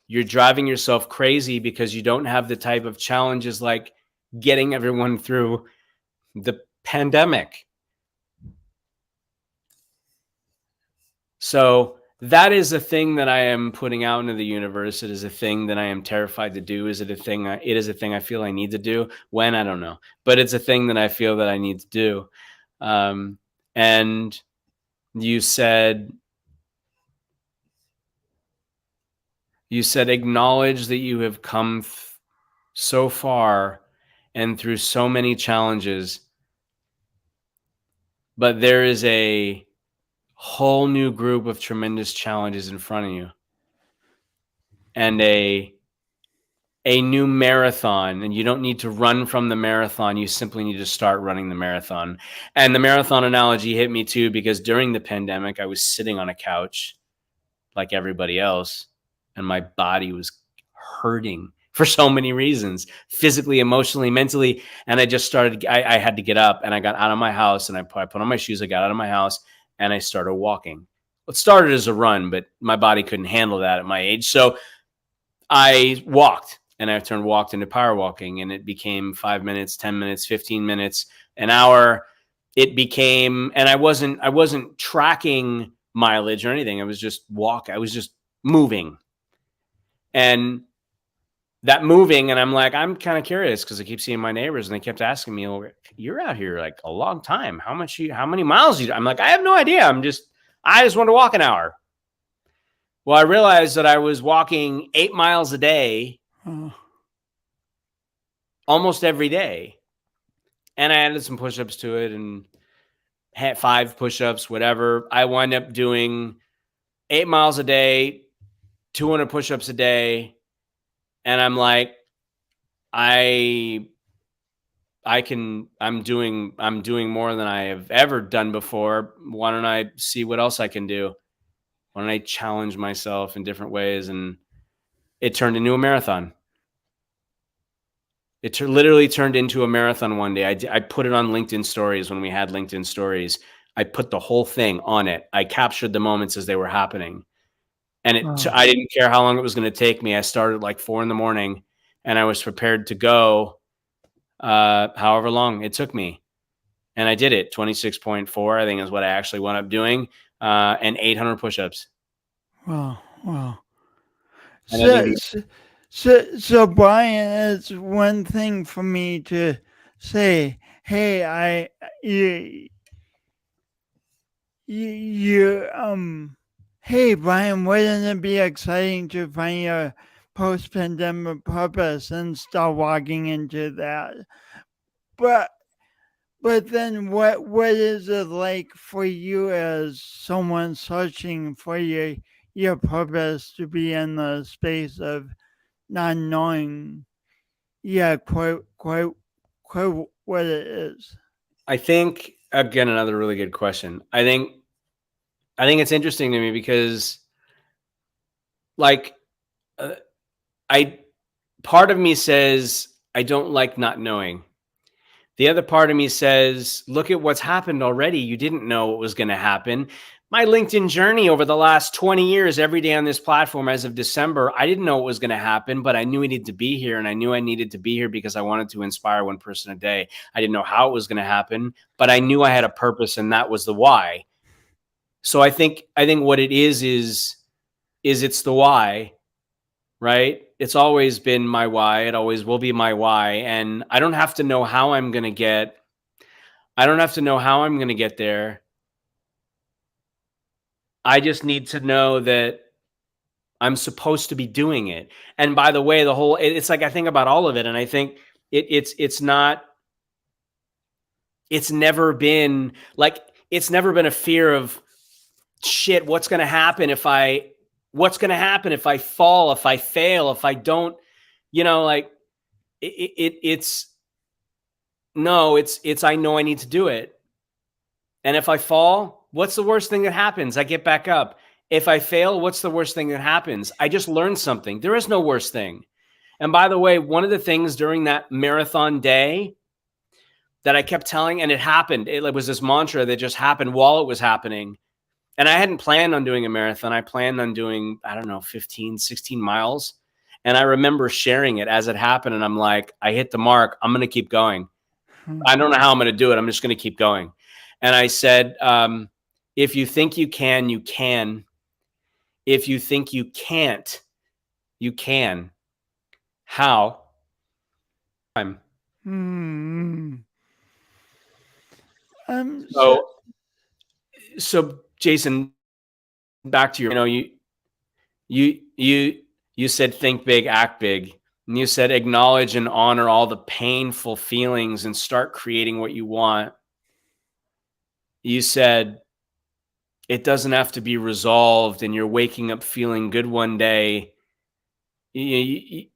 You're driving yourself crazy because you don't have the type of challenges like getting everyone through the pandemic. So that is a thing that I am putting out into the universe. It is a thing that I am terrified to do. Is it a thing? It is a thing I feel I need to do. When? I don't know, but it's a thing that I feel that I need to do. And you said acknowledge that you have come so far and through so many challenges, but there is a whole new group of tremendous challenges in front of you, and a new marathon, and you don't need to run from the marathon. You simply need to start running the marathon. And the marathon analogy hit me too, because during the pandemic, I was sitting on a couch like everybody else, and my body was hurting for so many reasons, physically, emotionally, mentally. And I just started, I had to get up, and I got out of my house, and I put on my shoes. I got out of my house and I started walking. It started as a run, but my body couldn't handle that at my age. So I walked, and I walked into power walking, and it became 5 minutes, 10 minutes, 15 minutes, an hour. It became, and I wasn't tracking mileage or anything. I was just I was just moving. And that moving, and I'm like, I'm kind of curious because I keep seeing my neighbors, and they kept asking me, oh, you're out here like a long time. How many miles you do? I'm like, I have no idea. I just want to walk an hour. Well, I realized that I was walking 8 miles a day, almost every day. And I added some push-ups to it, and had 5 push-ups, whatever. I wind up doing 8 miles a day, 200 push-ups a day. And I'm like, I'm doing more than I have ever done before. Why don't I see what else I can do? Why don't I challenge myself in different ways? And it turned into a marathon. It literally turned into a marathon one day. I put it on LinkedIn stories when we had LinkedIn stories. I put the whole thing on it. I captured the moments as they were happening. And I didn't care how long it was going to take me. I started like 4 a.m, and I was prepared to go however long it took me. And I did it. 26.4, I think, is what I actually wound up doing, and 800 push-ups. Wow. So Brian, it's one thing for me to say, hey, hey Brian, wouldn't it be exciting to find your post-pandemic purpose and start walking into that? But then what is it like for you as someone searching for your purpose to be in the space of not knowing quite what it is? I think, again, another really good question. I think it's interesting to me because, like, part of me says I don't like not knowing. The other part of me says, look at what's happened already. You didn't know what was going to happen. My LinkedIn journey over the last 20 years, every day on this platform as of December, I didn't know what was going to happen, but I knew I needed to be here, and I knew I needed to be here because I wanted to inspire one person a day. I didn't know how it was going to happen, but I knew I had a purpose, and that was the why. So I think what it is it's the why, right? It's always been my why. It always will be my why. And I don't have to know how I'm going to get there. I just need to know that I'm supposed to be doing it. And by the way, it's like, I think about all of it, and I think it's never been a fear of shit. What's going to happen if I fall, if I fail, if I don't, like it's I know I need to do it. And if I fall, what's the worst thing that happens? I get back up. If I fail, what's the worst thing that happens? I just learned something. There is no worst thing. And by the way, one of the things during that marathon day that I kept telling, and it happened, it was this mantra that just happened while it was happening. And I hadn't planned on doing a marathon. I planned on doing, 15, 16 miles. And I remember sharing it as it happened. And I'm like, I hit the mark. I'm going to keep going. I don't know how I'm going to do it. I'm just going to keep going. And I said, if you think you can, you can. If you think you can't, you can. How? I'm. So Jason, back to your, you said think big, act big. And you said acknowledge and honor all the painful feelings and start creating what you want. You said it doesn't have to be resolved and you're waking up feeling good one day. You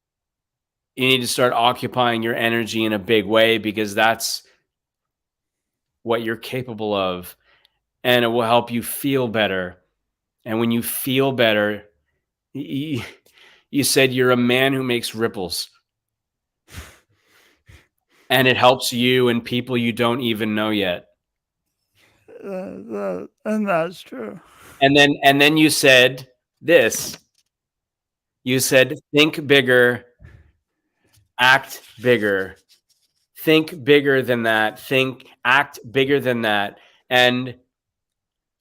need to start occupying your energy in a big way because that's what you're capable of. And it will help you feel better. And when you feel better, you said you're a man who makes ripples. And it helps you and people you don't even know yet. And that's true. And then you said this. You said, think bigger, act bigger. Think bigger than that. Act bigger than that. And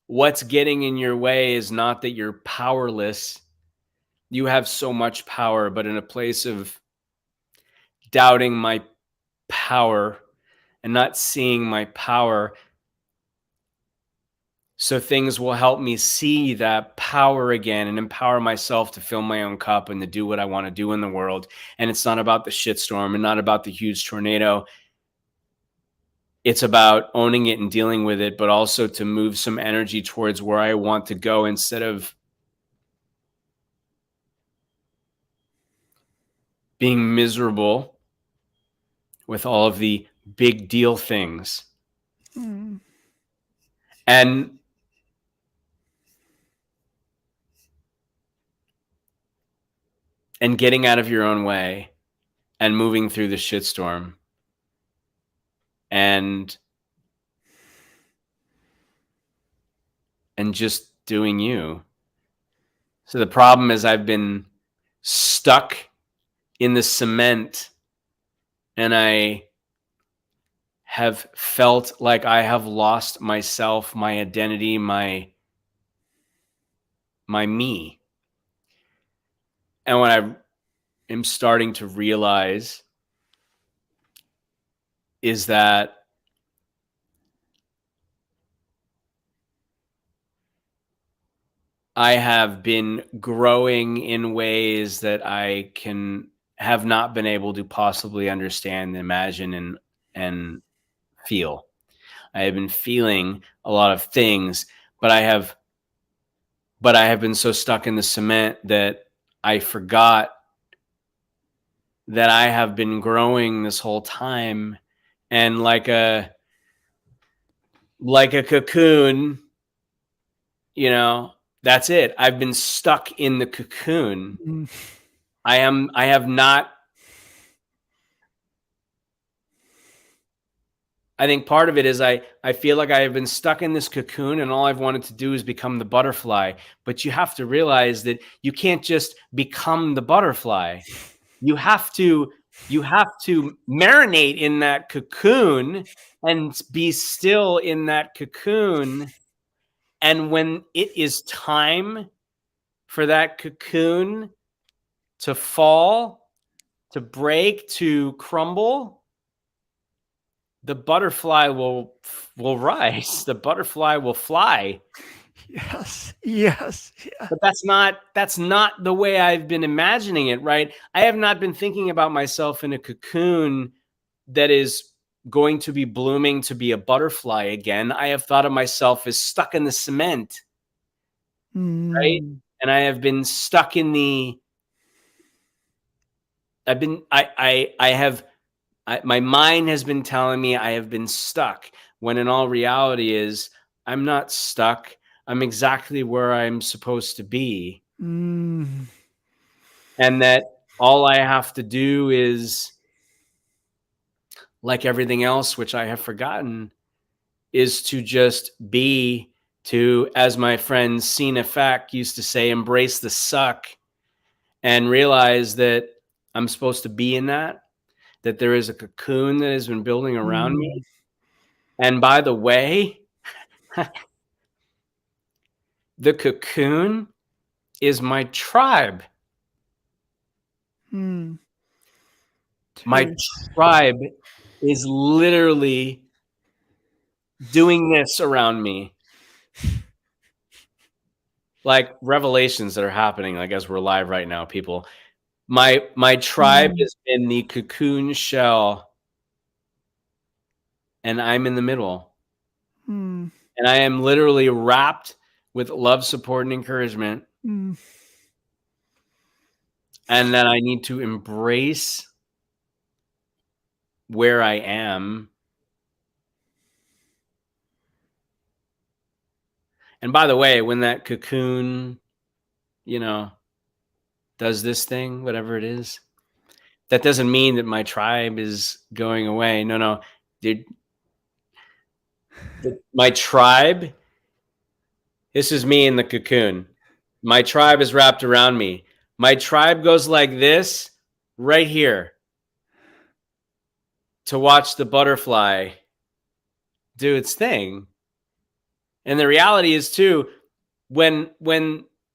what's getting in your way is not that you're powerless. You have so much power, but in a place of doubting my power and not seeing my power, so things will help me see that power again and empower myself to fill my own cup and to do what I want to do in the world. And it's not about the shitstorm and not about the huge tornado. It's about owning it and dealing with it, but also to move some energy towards where I want to go instead of being miserable with all of the big deal things. And getting out of your own way and moving through the shitstorm and just doing you. So the problem is I've been stuck in the cement and I have felt like I have lost myself, my identity, my me. And what I am starting to realize is that I have been growing in ways that I have not been able to possibly understand, imagine, and feel. I have been feeling a lot of things, but I have been so stuck in the cement that I forgot that I have been growing this whole time. And like a cocoon, that's it. I've been stuck in the cocoon. I have not. I think part of it is I feel like I have been stuck in this cocoon and all I've wanted to do is become the butterfly. But you have to realize that you can't just become the butterfly. You have to marinate in that cocoon and be still in that cocoon. And when it is time for that cocoon to fall, to break, to crumble, the butterfly will rise. The butterfly will fly. Yes. But that's not the way I've been imagining it, right? I have not been thinking about myself in a cocoon that is going to be blooming to be a butterfly again. I have thought of myself as stuck in the cement, right? And I have been stuck in my mind has been telling me I have been stuck, when in all reality is I'm not stuck. I'm exactly where I'm supposed to be. And that all I have to do is, like everything else, which I have forgotten, is to just be, to, as my friend Sina Fack used to say, embrace the suck and realize that I'm supposed to be in that there is a cocoon that has been building around me. And by the way, the cocoon is my tribe. My tribe is literally doing this around me. Like revelations that are happening, like as we're live right now, people. My tribe is in the cocoon shell, and I'm in the middle. And I am literally wrapped with love, support, and encouragement. And that I need to embrace where I am. And by the way, when that cocoon, does this thing, whatever it is, that doesn't mean that my tribe is going away. No, dude. My tribe, this is me in the cocoon. My tribe is wrapped around me. My tribe goes like this right here to watch the butterfly do its thing. And the reality is too, when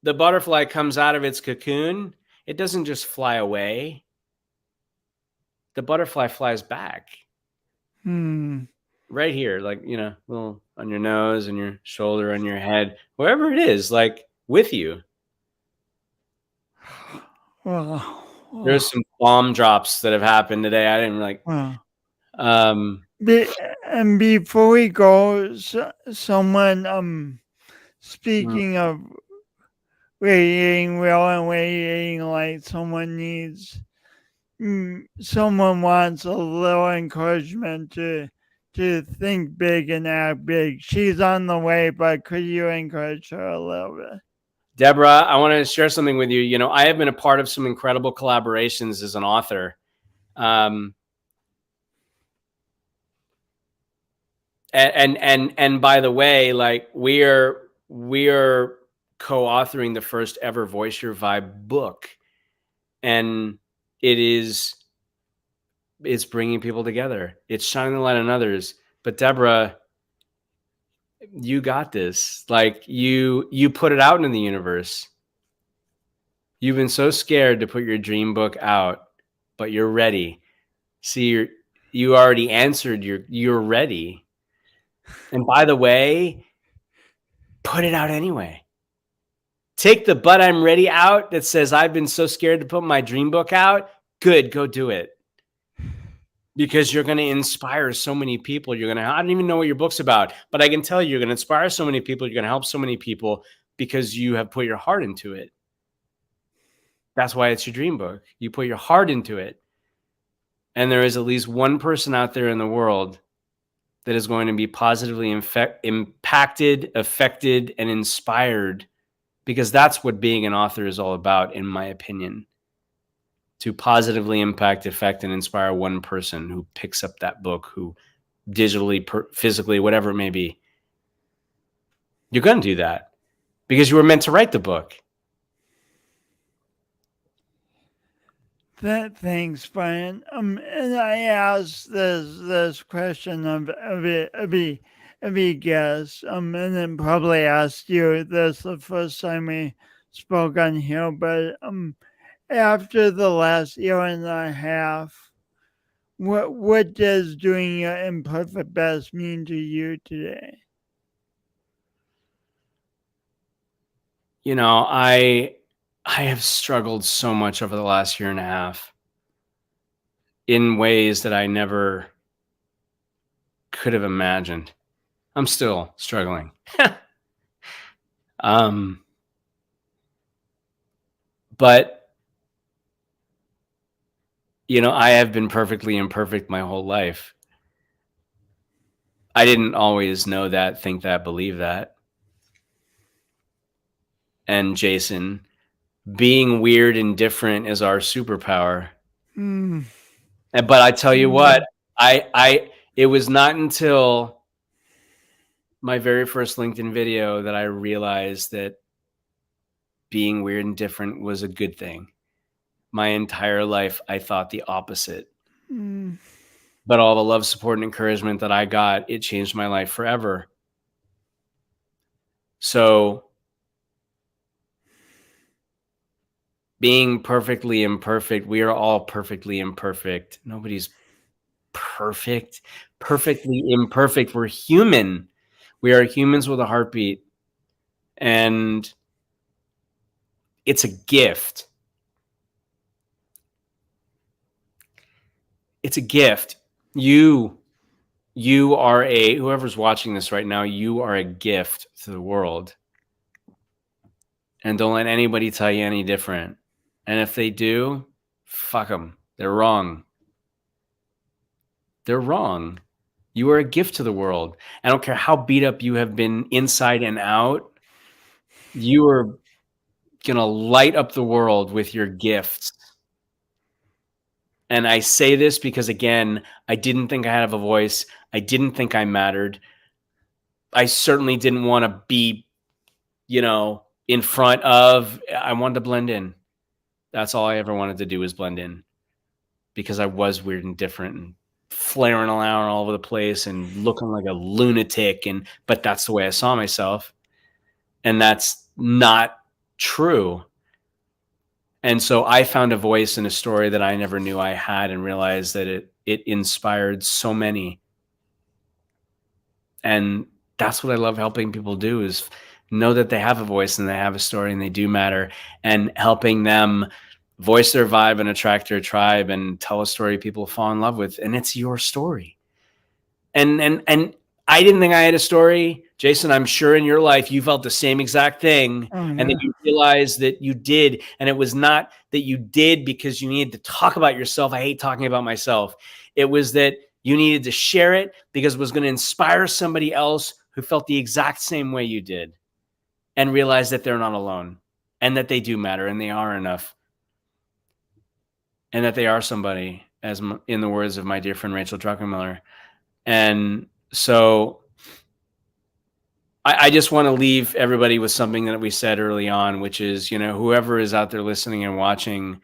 the butterfly comes out of its cocoon, it doesn't just fly away. The butterfly flies back. Right here, like, little on your nose and your shoulder, on your head, wherever it is, like with you. There's some bomb drops that have happened today. I didn't like. And before we go, someone speaking of radiating real and radiating light, someone wants a little encouragement to think big and act big. She's on the way, but could you encourage her a little bit? Deborah, I want to share something with you. I have been a part of some incredible collaborations as an author. And by the way, like we are co-authoring the first ever Voice Your Vibe book, and it's bringing people together. It's shining the light on others. But Deborah, you got this. Like you put it out into the universe. You've been so scared to put your dream book out, but you're ready. See, you already answered. You're ready. And by the way, put it out anyway. Take the "but I'm ready" out that says I've been so scared to put my dream book out. Good, go do it. Because you're going to inspire so many people. I don't even know what your book's about, but I can tell you're going to inspire so many people. You're going to help so many people because you have put your heart into it. That's why it's your dream book. You put your heart into it. And there is at least one person out there in the world that is going to be positively impacted, affected, and inspired, because that's what being an author is all about, in my opinion. To positively impact, affect, and inspire one person who picks up that book, who digitally, physically, whatever it may be. You're going to do that because you were meant to write the book. Thanks, Brian. And I asked this question of every guest, and then probably asked you this the first time we spoke on here, but after the last year and a half, what does doing your imperfect best mean to you today? I have struggled so much over the last year and a half in ways that I never could have imagined. I'm still struggling. But I have been perfectly imperfect my whole life. I didn't always know that, think that, believe that. And Jason, being weird and different is our superpower. But I tell you what, it was not until my very first LinkedIn video that I realized that being weird and different was a good thing. my entire life, I thought the opposite. Mm. But all the love, support, and encouragement that I got, it changed my life forever. So being perfectly imperfect, we are all perfectly imperfect. Nobody's perfect, perfectly imperfect. We're human. We are humans with a heartbeat. And it's a gift. It's a gift. You are whoever's watching this right now, you are a gift to the world. And don't let anybody tell you any different. And if they do, fuck them. They're wrong. They're wrong. You are a gift to the world. I don't care how beat up you have been inside and out. You are going to light up the world with your gifts. And I say this because, again, I didn't think I had a voice. I didn't think I mattered. I certainly didn't want to be, in front of. I wanted to blend in. That's all I ever wanted to do was blend in, because I was weird and different and flaring around all over the place and looking like a lunatic. But that's the way I saw myself. And that's not true. And so I found a voice in a story that I never knew I had, and realized that it inspired so many. And that's what I love helping people do, is know that they have a voice and they have a story and they do matter, and helping them voice their vibe and attract their tribe and tell a story people fall in love with. And it's your story. And I didn't think I had a story. Jason, I'm sure in your life you felt the same exact thing, and that you realized that you did. And it was not that you did because you needed to talk about yourself. I hate talking about myself. It was that you needed to share it because it was going to inspire somebody else who felt the exact same way you did, and realize that they're not alone, and that they do matter, and they are enough, and that they are somebody, as in the words of my dear friend Rachel Druckenmiller. And so I just want to leave everybody with something that we said early on, which is, whoever is out there listening and watching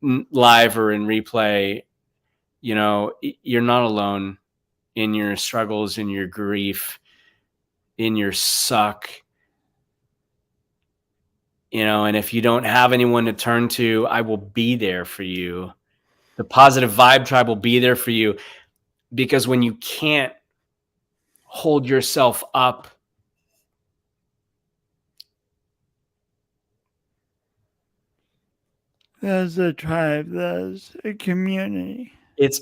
live or in replay, you're not alone in your struggles, in your grief, in your suck. And if you don't have anyone to turn to, I will be there for you. The Positive Vibe Tribe will be there for you, because when you can't hold yourself up, There's a tribe, there's a community. It's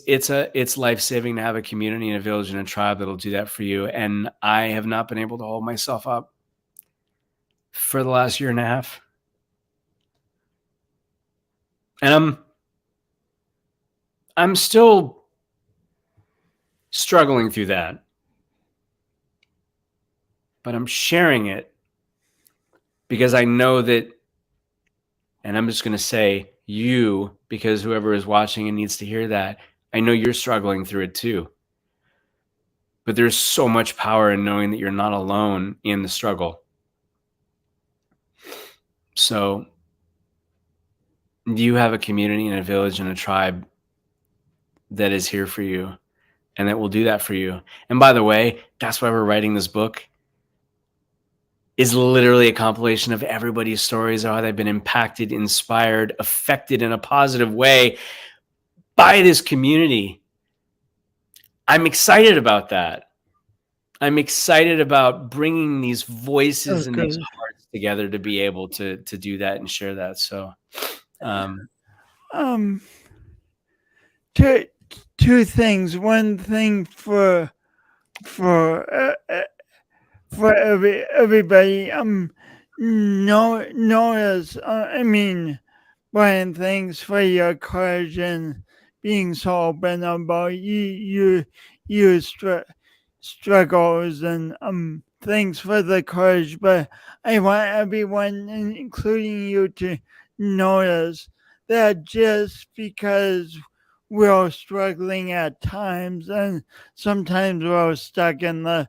life-saving to have a community and a village and a tribe that'll do that for you. And I have not been able to hold myself up for the last year and a half. And I'm still struggling through that. But I'm sharing it because I know that, and I'm just going to say you, because whoever is watching and needs to hear that, I know you're struggling through it too. But there's so much power in knowing that you're not alone in the struggle. So you have a community and a village and a tribe that is here for you, and that will do that for you. And by the way, that's why we're writing this book. Is literally a compilation of everybody's stories, of how they've been impacted, inspired, affected in a positive way by this community. I'm excited about that. I'm excited about bringing these voices and these hearts together to be able to do that and share that. So, two things. One thing for everybody. Notice. Brian, thanks for your courage and being so open about your struggles, and thanks for the courage. But I want everyone, including you, to notice that just because we're struggling at times, and sometimes we're stuck in the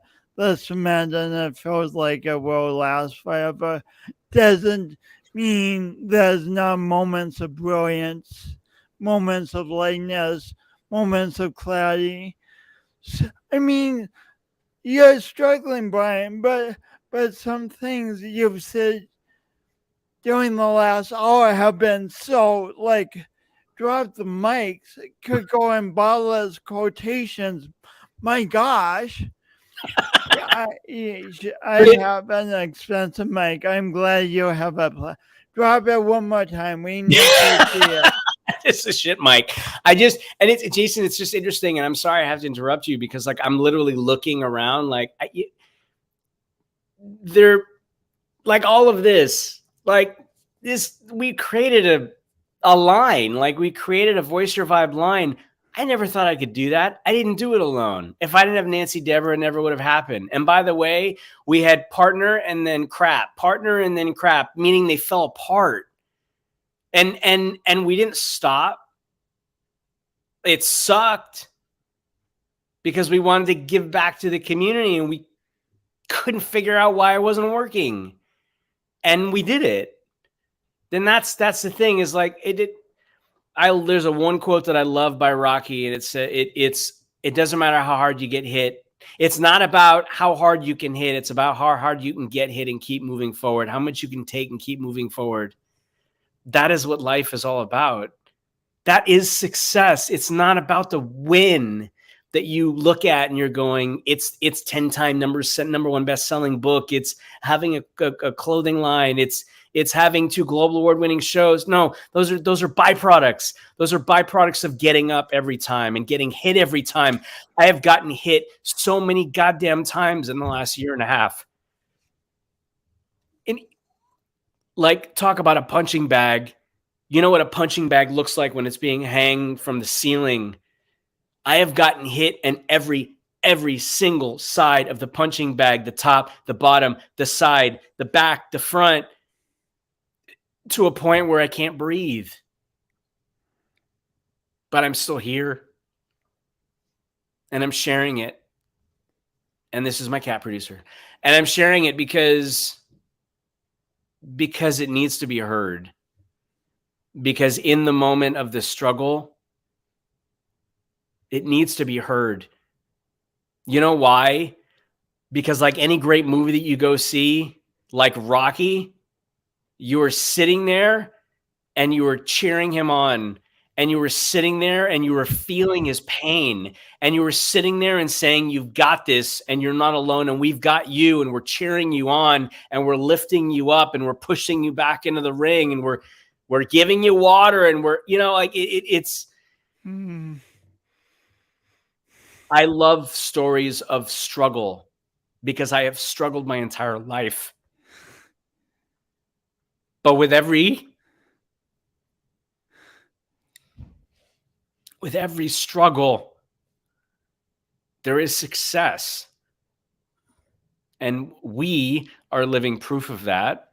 cement and it feels like it will last forever, doesn't meaning there's not moments of brilliance, moments of lightness, moments of clarity. I mean, you're struggling, Brian, but some things you've said during the last hour have been so like drop the mics, could go in bottomless quotations. My gosh. Yeah, I have an expensive mic. I'm glad you have a drop it one more time. We need to see it. It's a shit mic. And it's Jason, it's just interesting. And I'm sorry I have to interrupt you because like I'm literally looking around like they're like all of this, like this, we created a line, like we created a Voice Your Vibe line. I never thought I could do that. I didn't do it alone. If I didn't have Nancy Dever, it never would have happened. And by the way, we had partner and then crap, meaning they fell apart. And we didn't stop. It sucked because we wanted to give back to the community and we couldn't figure out why it wasn't working. And we did it. Then that's the thing is like there's a one quote that I love by Rocky, and it doesn't matter how hard you get hit. It's not about how hard you can hit. It's about how hard you can get hit and keep moving forward, how much you can take and keep moving forward. That is what life is all about. That is success. It's not about the win that you look at and you're going, it's 10-time number one best-selling book. It's having a clothing line. It's having 2 global award-winning shows. No, those are byproducts. Those are byproducts of getting up every time and getting hit every time. I have gotten hit so many goddamn times in the last year and a half. And like, talk about a punching bag. You know what a punching bag looks like when it's being hanged from the ceiling. I have gotten hit in every single side of the punching bag, the top, the bottom, the side, the back, the front, to a point where I can't breathe. But I'm still here. And I'm sharing it. And this is my cat producer. And I'm sharing it because it needs to be heard. Because in the moment of the struggle, it needs to be heard. You know why? Because like any great movie that you go see, like Rocky, you were sitting there and you were cheering him on, and you were sitting there and you were feeling his pain, and you were sitting there and saying, you've got this and you're not alone, and we've got you, and we're cheering you on, and we're lifting you up, and we're pushing you back into the ring, and we're giving you water, and we're, you know, like it's I love stories of struggle because I have struggled my entire life. But with every struggle, there is success. And we are living proof of that.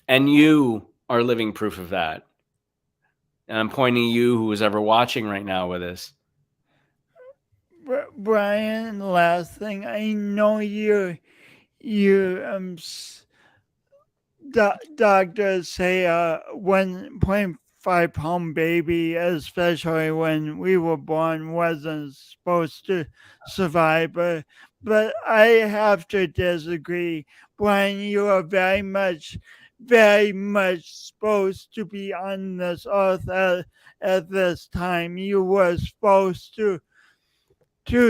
And you are living proof of that. And I'm pointing to you who is ever watching right now with us. Brian, last thing, I know you doctors say 1.5-pound baby, especially when we were born, wasn't supposed to survive. But I have to disagree. Brian, you are very much supposed to be on this earth at this time. You were supposed to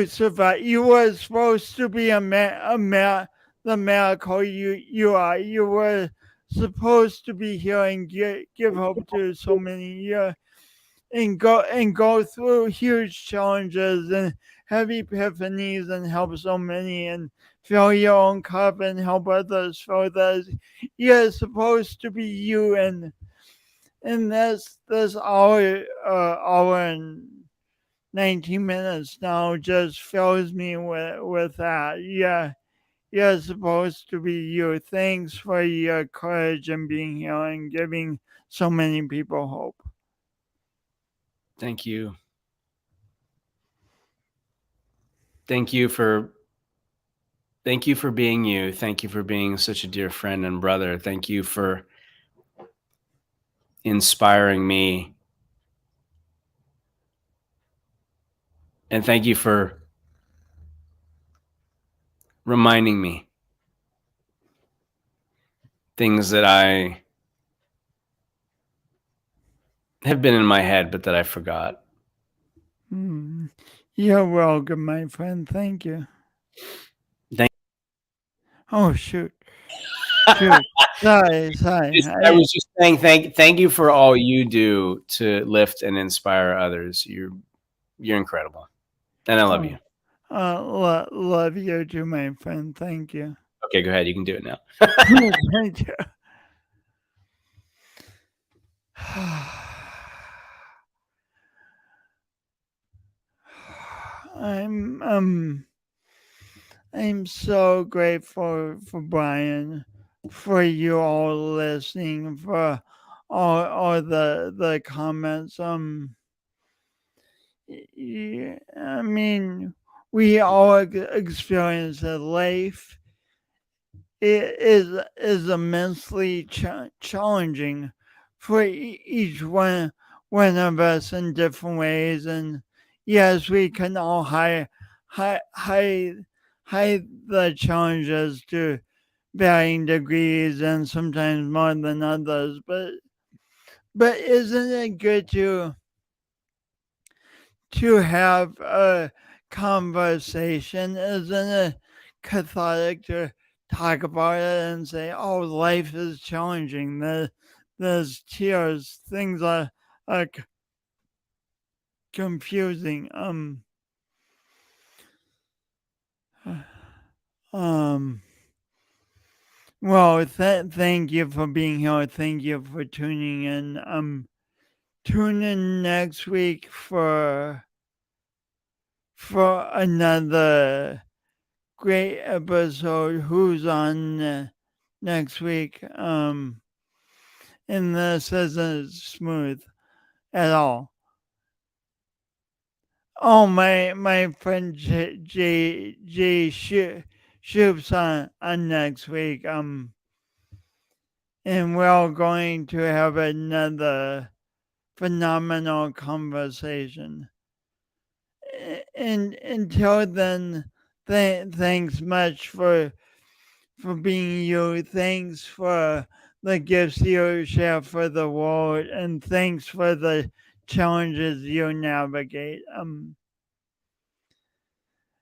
survive. You were supposed to be the miracle you are. You were supposed to be here and give hope to so many, and go through huge challenges and have epiphanies and help so many and fill your own cup and help others fill theirs. You're supposed to be you, and this hour and 19 minutes now just fills me with that. Yeah, you're supposed to be you. Thanks for your courage and being here and giving so many people hope. Thank you. Thank you for Thank you for being you. Thank you for being such a dear friend and brother. Thank you for inspiring me. And thank you for reminding me things that I have been in my head, but that I forgot. You're welcome, my friend. Thank you. Thank Oh, shoot. Shoot. Sorry. I was just saying thank you for all you do to lift and inspire others. You're incredible. And I love you. Love you too, my friend. Thank you. Okay, go ahead. You can do it now. Thank you. I'm so grateful for Brian, for you all listening, for all the comments. I mean, we all experience that life is immensely challenging for each one of us in different ways, and yes, we can all hide the challenges to varying degrees and sometimes more than others, but isn't it good to have a conversation? Isn't it cathartic to talk about it and say, "Oh, life is challenging. There's tears. Things are confusing." Well, thank you for being here. Thank you for tuning in. Tune in next week for another great episode. Who's on next week? And this isn't smooth at all. Oh, my friend J Shoop's on next week. And we're all going to have another phenomenal conversation. And until then, thanks much for being you. Thanks for the gifts you share for the world, and thanks for the challenges you navigate.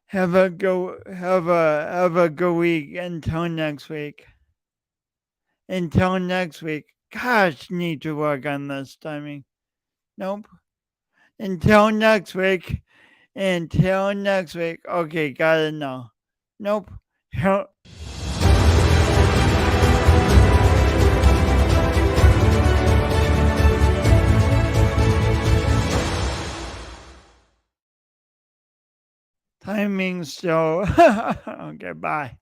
Have a good week. Until next week. Gosh, need to work on this timing. Nope. Until next week. Okay, gotta know. Nope. Timing still. Okay, bye.